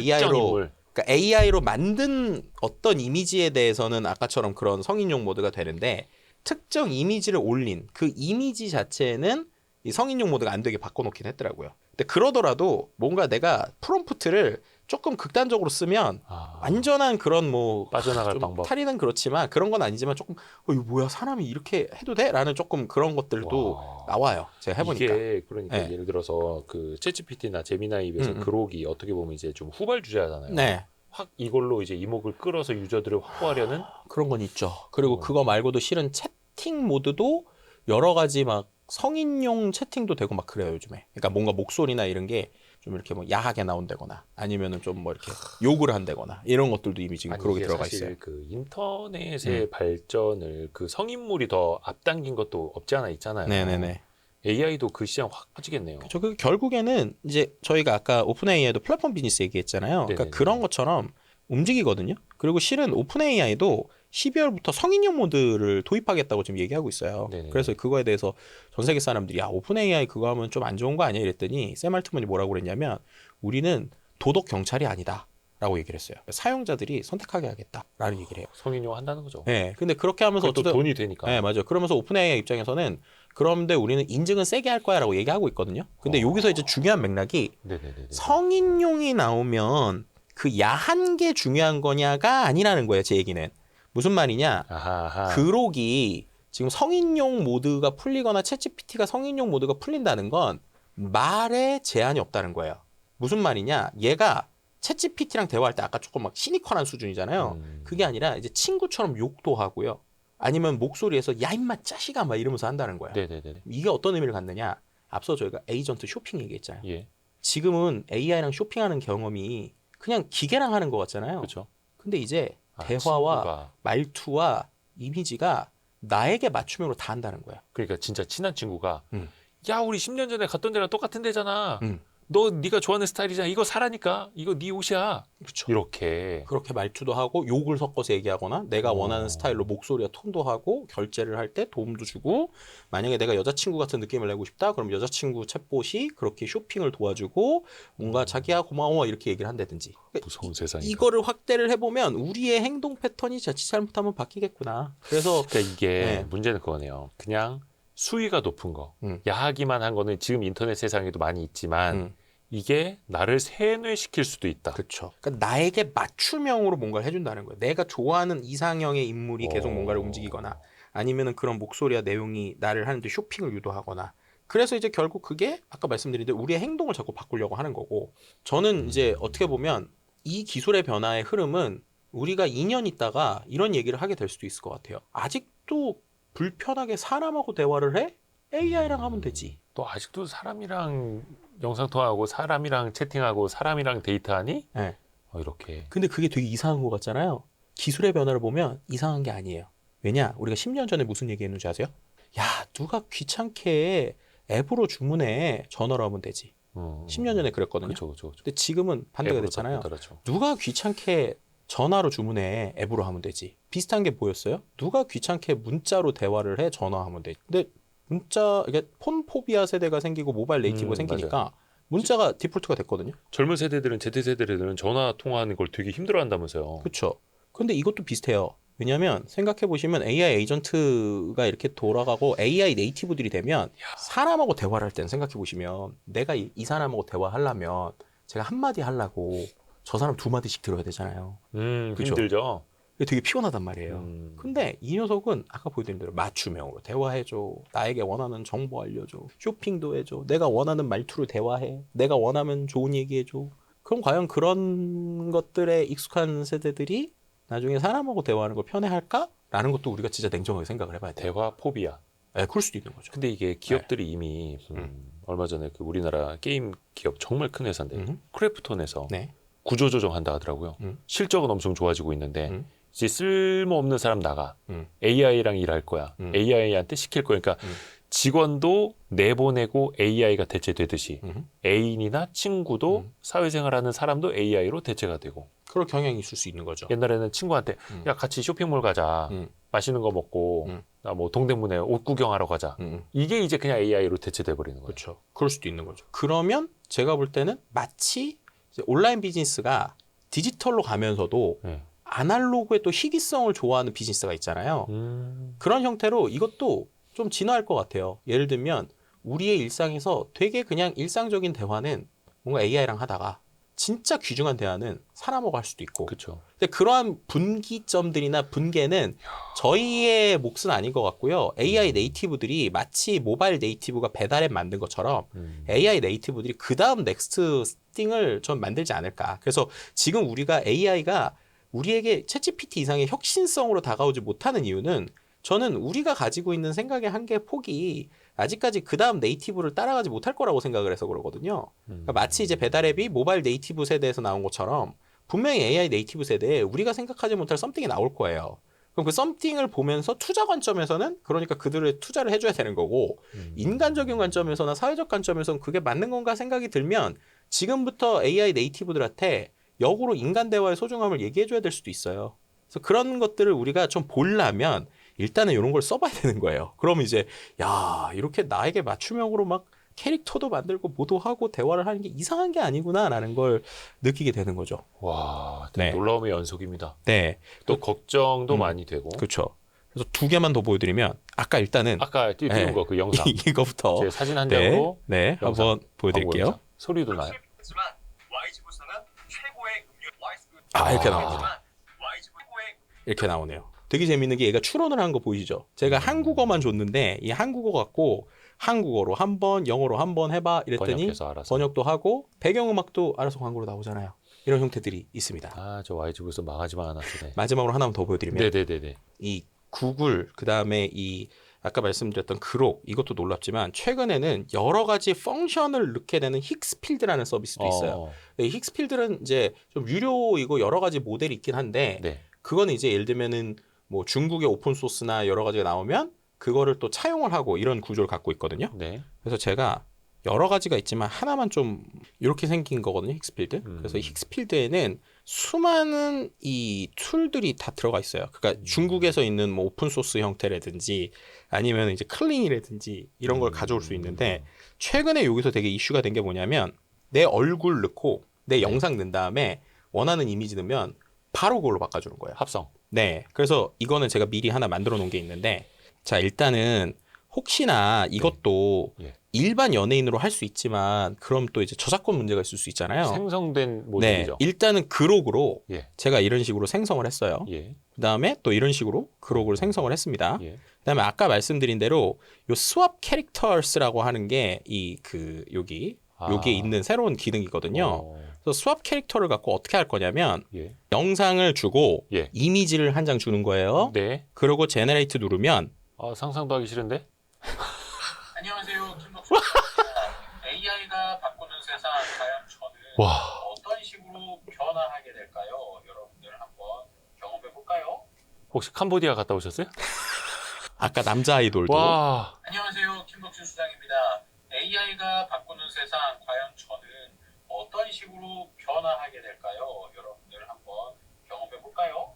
AI로 만든 어떤 이미지에 대해서는 아까처럼 그런 성인용 모드가 되는데 특정 이미지를 올린 그 이미지 자체는 이 성인용 모드가 안 되게 바꿔놓긴 했더라고요. 근데 그러더라도 뭔가 내가 프롬프트를 조금 극단적으로 쓰면 완전한 그런 뭐 빠져나갈 방법. 탈의는 그렇지만 그런 건 아니지만 조금 이거 뭐야 사람이 이렇게 해도 돼? 라는 조금 그런 것들도 나와요. 제가 해보니까. 이게 그러니까 예를 들어서 그 챗GPT나 제미나이 입에서 그록이 어떻게 보면 이제 좀 후발주자잖아요. 네. 확 이걸로 이제 이목을 끌어서 유저들을 확보하려는 그런 건 있죠. 그리고 그거 말고도 실은 채팅 모드도 여러 가지 막 성인용 채팅도 되고 막 그래요 요즘에. 그러니까 뭔가 목소리나 이런 게 좀 이렇게 뭐 야하게 나온다거나 아니면은 좀 뭐 이렇게 욕을 한다거나 이런 것들도 이미 지금 그러게 들어가 사실 있어요. 그 인터넷의 발전을 그 성인물이 더 앞당긴 것도 없지 않아 있잖아요. 네네네. AI도 그 시장 확 퍼지겠네요. 그 결국에는 이제 저희가 아까 오픈 AI도 플랫폼 비즈니스 얘기했잖아요. 그러니까 네네네. 그런 것처럼 움직이거든요. 그리고 실은 오픈 AI도 12월부터 성인용 모드를 도입하겠다고 지금 얘기하고 있어요. 네네. 그래서 그거에 대해서 전 세계 사람들이 야 오픈 AI 그거 하면 좀 안 좋은 거 아니야 이랬더니 샘 알트만이 뭐라고 그랬냐면 우리는 도덕 경찰이 아니다. 라고 얘기를 했어요. 사용자들이 선택하게 하겠다라는 얘기를 해요. 성인용 한다는 거죠. 네, 근데 그렇게 하면서 그것도 어쨌든 돈이 되니까. 네, 맞아요. 그러면서 오픈 AI 입장에서는 그런데 우리는 인증은 세게 할 거야라고 얘기하고 있거든요. 근데 여기서 이제 중요한 맥락이 네네네. 성인용이 나오면 그 야한 게 중요한 거냐가 아니라는 거예요. 제 얘기는 무슨 말이냐? 아하. 그록이 지금 성인용 모드가 풀리거나 챗GPT가 성인용 모드가 풀린다는 건 말에 제한이 없다는 거예요. 무슨 말이냐? 얘가 챗GPT랑 대화할 때 아까 조금 막 시니컬한 수준이잖아요. 그게 아니라 이제 친구처럼 욕도 하고요. 아니면 목소리에서 야 임마 짜식아 막 이러면서 한다는 거야. 네네네. 이게 어떤 의미를 갖느냐? 앞서 저희가 에이전트 쇼핑 얘기했잖아요. 예. 지금은 AI랑 쇼핑하는 경험이 그냥 기계랑 하는 것 같잖아요. 그렇죠. 근데 이제 대화와 친구가. 말투와 이미지가 나에게 맞춤형으로 다 한다는 거야. 그러니까 진짜 친한 친구가 음. 야 우리 10년 전에 갔던 데랑 똑같은 데잖아. 음. 너 네가 좋아하는 스타일이잖아. 이거 사라니까. 이거 네 옷이야. 그렇죠. 이렇게. 그렇게 말투도 하고 욕을 섞어서 얘기하거나 내가 원하는 스타일로 목소리와 톤도 하고 결제를 할 때 도움도 주고 만약에 내가 여자친구 같은 느낌을 내고 싶다 그럼 여자친구 챗봇이 그렇게 쇼핑을 도와주고 뭔가 자기야 고마워 이렇게 얘기를 한다든지 무서운 세상이다. 이거를 확대를 해보면 우리의 행동 패턴이 자칫 잘못하면 바뀌겠구나. 그래서 그러니까 이게 네. 문제는 그거네요. 그냥 수위가 높은 거, 음. 야하기만 한 거는 지금 인터넷 세상에도 많이 있지만 이게 나를 세뇌시킬 수도 있다. 그렇죠. 그러니까 나에게 맞춤형으로 뭔가를 해준다는 거예요. 내가 좋아하는 이상형의 인물이 계속 뭔가를 움직이거나 아니면은 그런 목소리와 내용이 나를 하는데 쇼핑을 유도하거나. 그래서 이제 결국 그게 아까 말씀드린 대로 우리의 행동을 자꾸 바꾸려고 하는 거고. 저는 이제 어떻게 보면 이 기술의 변화의 흐름은 우리가 2년 있다가 이런 얘기를 하게 될 수도 있을 것 같아요. 아직도 불편하게 사람하고 대화를 해? AI랑 하면 되지. 또 아직도 사람이랑 영상통화하고 사람이랑 채팅하고 사람이랑 데이트하니? 네. 이렇게. 근데 그게 되게 이상한 것 같잖아요. 기술의 변화를 보면 이상한 게 아니에요. 왜냐? 우리가 10년 전에 무슨 얘기했는지 아세요? 야, 누가 귀찮게 앱으로 주문해. 전화로 하면 되지. 10년 전에 그랬거든요. 그렇죠. 근데 지금은 반대가 됐잖아요. 바꾸더라죠. 누가 귀찮게 전화로 주문해. 앱으로 하면 되지. 비슷한 게 뭐였어요? 누가 귀찮게 문자로 대화를 해. 전화하면 되지. 근데 문자, 이게 폰 포비아 세대가 생기고 모바일 네이티브가 생기니까 맞아요. 문자가 디폴트가 됐거든요. 젊은 세대들은 Z세대들은 전화 통화하는 걸 되게 힘들어한다면서요. 그렇죠. 근데 이것도 비슷해요. 왜냐하면 생각해 보시면 AI 에이전트가 이렇게 돌아가고 AI 네이티브들이 되면 사람하고 대화를 할 때는 생각해 보시면 내가 이 사람하고 대화하려면 제가 한마디 하려고 저 사람 두 마디씩 들어야 되잖아요. 그쵸? 힘들죠. 이게 되게 피곤하단 말이에요. 근데 이 녀석은 아까 보여드린 대로 맞춤형으로 대화해줘. 나에게 원하는 정보 알려줘. 쇼핑도 해줘. 내가 원하는 말투로 대화해. 내가 원하면 좋은 얘기해줘. 그럼 과연 그런 것들에 익숙한 세대들이 나중에 사람하고 대화하는 걸 편해할까? 라는 것도 우리가 진짜 냉정하게 생각을 해봐야 돼요. 대화 포비아. 네, 그럴 수도 있는 거죠. 근데 이게 기업들이 이미 얼마 전에 그 우리나라 게임 기업 정말 큰 회사인데 크래프톤에서 네. 구조조정한다 하더라고요. 실적은 엄청 좋아지고 있는데 이제 쓸모없는 사람 나가. AI랑 일할 거야. AI한테 시킬 거야. 그러니까 직원도 내보내고 AI가 대체되듯이 애인이나 친구도 사회생활하는 사람도 AI로 대체가 되고. 그럴 경향이 있을 수 있는 거죠. 옛날에는 친구한테 야 같이 쇼핑몰 가자. 맛있는 거 먹고 나 뭐 동대문에 옷 구경하러 가자. 이게 이제 그냥 AI로 대체돼 버리는 거예요. 그렇죠. 그럴 수도 있는 거죠. 그러면 제가 볼 때는 마치 이제 온라인 비즈니스가 디지털로 가면서도 네. 아날로그의 또 희귀성을 좋아하는 비즈니스가 있잖아요. 그런 형태로 이것도 좀 진화할 것 같아요. 예를 들면 우리의 일상에서 되게 그냥 일상적인 대화는 뭔가 AI랑 하다가 진짜 귀중한 대화는 사람하고 할 수도 있고. 그렇죠. 근데 그러한 분기점들이나 분계는 저희의 몫은 아닌 것 같고요. AI 네이티브들이 마치 모바일 네이티브가 배달앱 만든 것처럼 AI 네이티브들이 그 다음 넥스트 띵을 좀 만들지 않을까. 그래서 지금 우리가 AI가 우리에게 챗GPT 이상의 혁신성으로 다가오지 못하는 이유는 저는 우리가 가지고 있는 생각의 한계 폭이 아직까지 그 다음 네이티브를 따라가지 못할 거라고 생각을 해서 그러거든요. 그러니까 마치 이제 배달앱이 모바일 네이티브 세대에서 나온 것처럼 분명히 AI 네이티브 세대에 우리가 생각하지 못할 썸띵이 나올 거예요. 그럼 그 썸띵을 보면서 투자 관점에서는 그러니까 그들을 투자를 해줘야 되는 거고 인간적인 관점에서나 사회적 관점에서는 그게 맞는 건가 생각이 들면 지금부터 AI 네이티브들한테 역으로 인간 대화의 소중함을 얘기해줘야 될 수도 있어요. 그래서 그런 것들을 우리가 좀 보려면 일단은 이런 걸 써봐야 되는 거예요. 그러면 이제 야 이렇게 나에게 맞춤형으로 막 캐릭터도 만들고 뭐도 하고 대화를 하는 게 이상한 게 아니구나라는 걸 느끼게 되는 거죠. 와, 네. 놀라움의 연속입니다. 네. 또 걱정도 많이 되고. 그렇죠. 그래서 두 개만 더 보여드리면 아까 일단은 아까 띄운 네. 거 그 영상. 이거부터 제 사진 한 장으로 네, 영상, 한번 보여드릴게요. 광고 영상. 소리도 나요. 하지만 YG부서는 최고의 음료 이렇게 나옵니다. YG부 최고의 이렇게 나오네요. 되게 재밌는 게 얘가 출원을 한 거 보이시죠? 제가 한국어만 줬는데 이 한국어 갖고 한국어로 한 번, 영어로 한 번 해봐 이랬더니 번역해서 알아서. 번역도 하고 배경음악도 알아서 광고로 나오잖아요. 이런 형태들이 있습니다. 아, 저 YG부에서 망하지만 않았으네. 마지막으로 하나만 더 보여드리면 네네네네. 이 구글 그다음에 이 아까 말씀드렸던 그록 이것도 놀랍지만 최근에는 여러 가지 펑션을 넣게 되는 힉스필드라는 서비스도 있어요. 이 힉스필드는 이제 좀 유료이고 여러 가지 모델이 있긴 한데 네. 그거는 이제 예를 들면은 뭐 중국의 오픈 소스나 여러 가지가 나오면 그거를 또 차용을 하고 이런 구조를 갖고 있거든요. 네. 그래서 제가 여러 가지가 있지만 하나만 좀 이렇게 생긴 거거든요. 힉스필드. 그래서 이 힉스필드에는 수많은 이 툴들이 다 들어가 있어요. 그러니까 중국에서 있는 뭐 오픈 소스 형태라든지 아니면 이제 클린이라든지 이런 걸 가져올 수 있는데 최근에 여기서 되게 이슈가 된 게 뭐냐면 내 얼굴 넣고 내 영상 넣은 다음에 원하는 이미지 넣으면 바로 그걸로 바꿔주는 거예요. 합성. 네. 그래서 이거는 제가 미리 하나 만들어 놓은 게 있는데 자 일단은 혹시나 이것도 예. 일반 연예인으로 할 수 있지만 그럼 또 이제 저작권 문제가 있을 수 있잖아요. 생성된 네. 모델이죠. 일단은 그록으로 예. 제가 이런 식으로 생성을 했어요. 예. 그다음에 또 이런 식으로 그록을 생성을 했습니다. 예. 그다음에 아까 말씀드린 대로 요 스왑 캐릭터스라고 하는 게 이 그 여기에 있는 새로운 기능이거든요. 그래서 스왑 캐릭터를 갖고 어떻게 할 거냐면 예. 영상을 주고 예. 이미지를 한 장 주는 거예요. 네. 그리고 제너레이트 누르면 아, 상상도 하기 싫은데? 안녕하세요 김덕수입니다. AI가 바꾸는 세상 과연 저는 와. 어떤 식으로 변화하게 될까요? 여러분들 한번 경험해 볼까요? 혹시 캄보디아 갔다 오셨어요? 아까 남자 아이돌도 와. 안녕하세요 김덕수 수장입니다. AI가 바꾸는 세상 과연 저는 어떤 식으로 변화하게 될까요? 여러분들 한번 경험해 볼까요?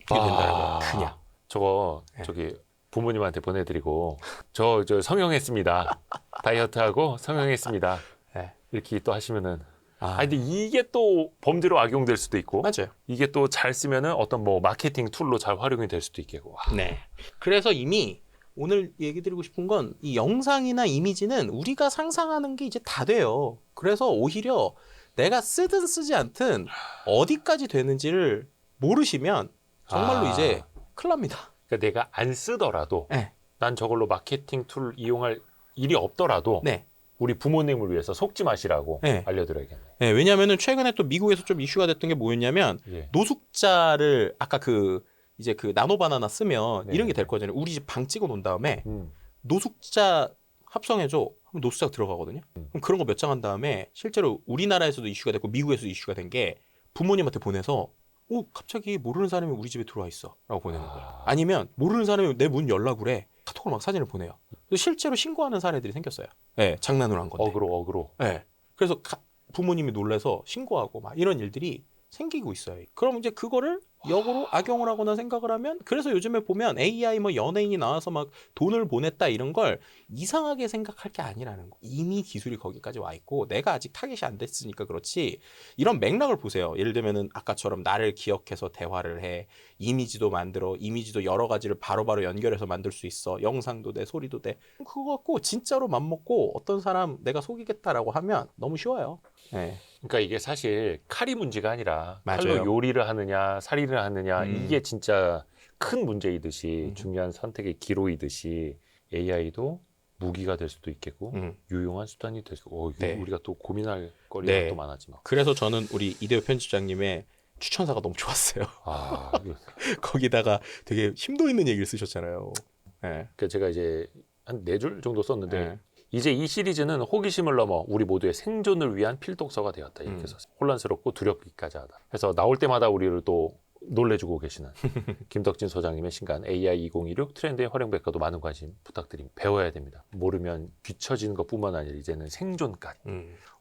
이게 된다는 와. 거예요. 그냥. 저거 네. 저기 부모님한테 보내드리고 저 성형했습니다. 다이어트하고 성형했습니다. 네. 이렇게 또 하시면은 아, 근데 이게 또 범죄로 악용될 수도 있고 맞아요. 이게 또 잘 쓰면은 어떤 뭐 마케팅 툴로 잘 활용이 될 수도 있겠고. 와. 네. 그래서 이미 오늘 얘기 드리고 싶은 건 이 영상이나 이미지는 우리가 상상하는 게 이제 다 돼요. 그래서 오히려 내가 쓰든 쓰지 않든 어디까지 되는지를 모르시면 정말로 아. 이제 큰일 납니다. 그러니까 내가 안 쓰더라도 네. 난 저걸로 마케팅 툴 이용할 일이 없더라도 네. 우리 부모님을 위해서 속지 마시라고 네. 알려드려야겠네. 네, 왜냐면은 최근에 또 미국에서 좀 이슈가 됐던 게 뭐였냐면 예. 노숙자를 아까 이제 그 나노바나나 쓰면 네. 이런 게 될 거잖아요. 우리 집 방 찍어 놓은 다음에 음. 노숙자 합성해줘. 그럼 노숙자가 들어가거든요. 그럼 그런 거 몇 장 한 다음에 실제로 우리나라에서도 이슈가 됐고 미국에서도 이슈가 된 게 부모님한테 보내서 갑자기 모르는 사람이 우리 집에 들어와 있어 라고 보내는 거예요. 아니면 모르는 사람이 내 문 열라 그래. 카톡으로 막 사진을 보내요. 그래서 실제로 신고하는 사례들이 생겼어요. 네, 장난으로 한 건데. 어그로. 네. 그래서 부모님이 놀라서 신고하고 막 이런 일들이 생기고 있어요. 그럼 이제 그거를 역으로 악용을 하거나 생각을 하면 그래서 요즘에 보면 AI 뭐 연예인이 나와서 막 돈을 보냈다 이런 걸 이상하게 생각할 게 아니라는 거. 이미 기술이 거기까지 와 있고 내가 아직 타겟이 안 됐으니까 그렇지. 이런 맥락을 보세요. 예를 들면은 아까처럼 나를 기억해서 대화를 해. 이미지도 만들어. 이미지도 여러 가지를 바로바로 연결해서 만들 수 있어. 영상도 돼, 소리도 돼. 그거 갖고 진짜로 맘먹고 어떤 사람 내가 속이겠다라고 하면 너무 쉬워요. 네. 그러니까 이게 사실 칼이 문제가 아니라 맞아요. 칼로 요리를 하느냐 살인을 하느냐 이게 진짜 큰 문제이듯이 중요한 선택의 기로이듯이 AI도 무기가 될 수도 있겠고 유용한 수단이 될 수도 있고 네. 우리가 또 고민할 거리가 네. 또 많아지만 그래서 저는 우리 이대호 편집장님의 추천사가 너무 좋았어요. 거기다가 되게 심도 있는 얘기를 쓰셨잖아요. 네. 그러니까 제가 이제 한 4줄 정도 썼는데 네. 이제 이 시리즈는 호기심을 넘어 우리 모두의 생존을 위한 필독서가 되었다 이렇게 써서 혼란스럽고 두렵기까지 하다. 그래서 나올 때마다 우리를 또 놀래주고 계시는 김덕진 소장님의 신간 AI 2026 트렌드의 활용백과도 많은 관심 부탁드립니다. 배워야 됩니다. 모르면 뒤처지는 것뿐만 아니라 이제는 생존까지.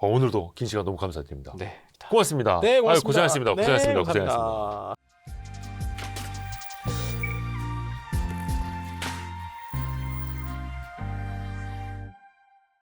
오늘도 긴 시간 너무 감사드립니다. 네. 고맙습니다. 네, 고맙습니다. 아유, 고생하셨습니다. 네, 고생하셨습니다. 감사합니다. 고생하셨습니다.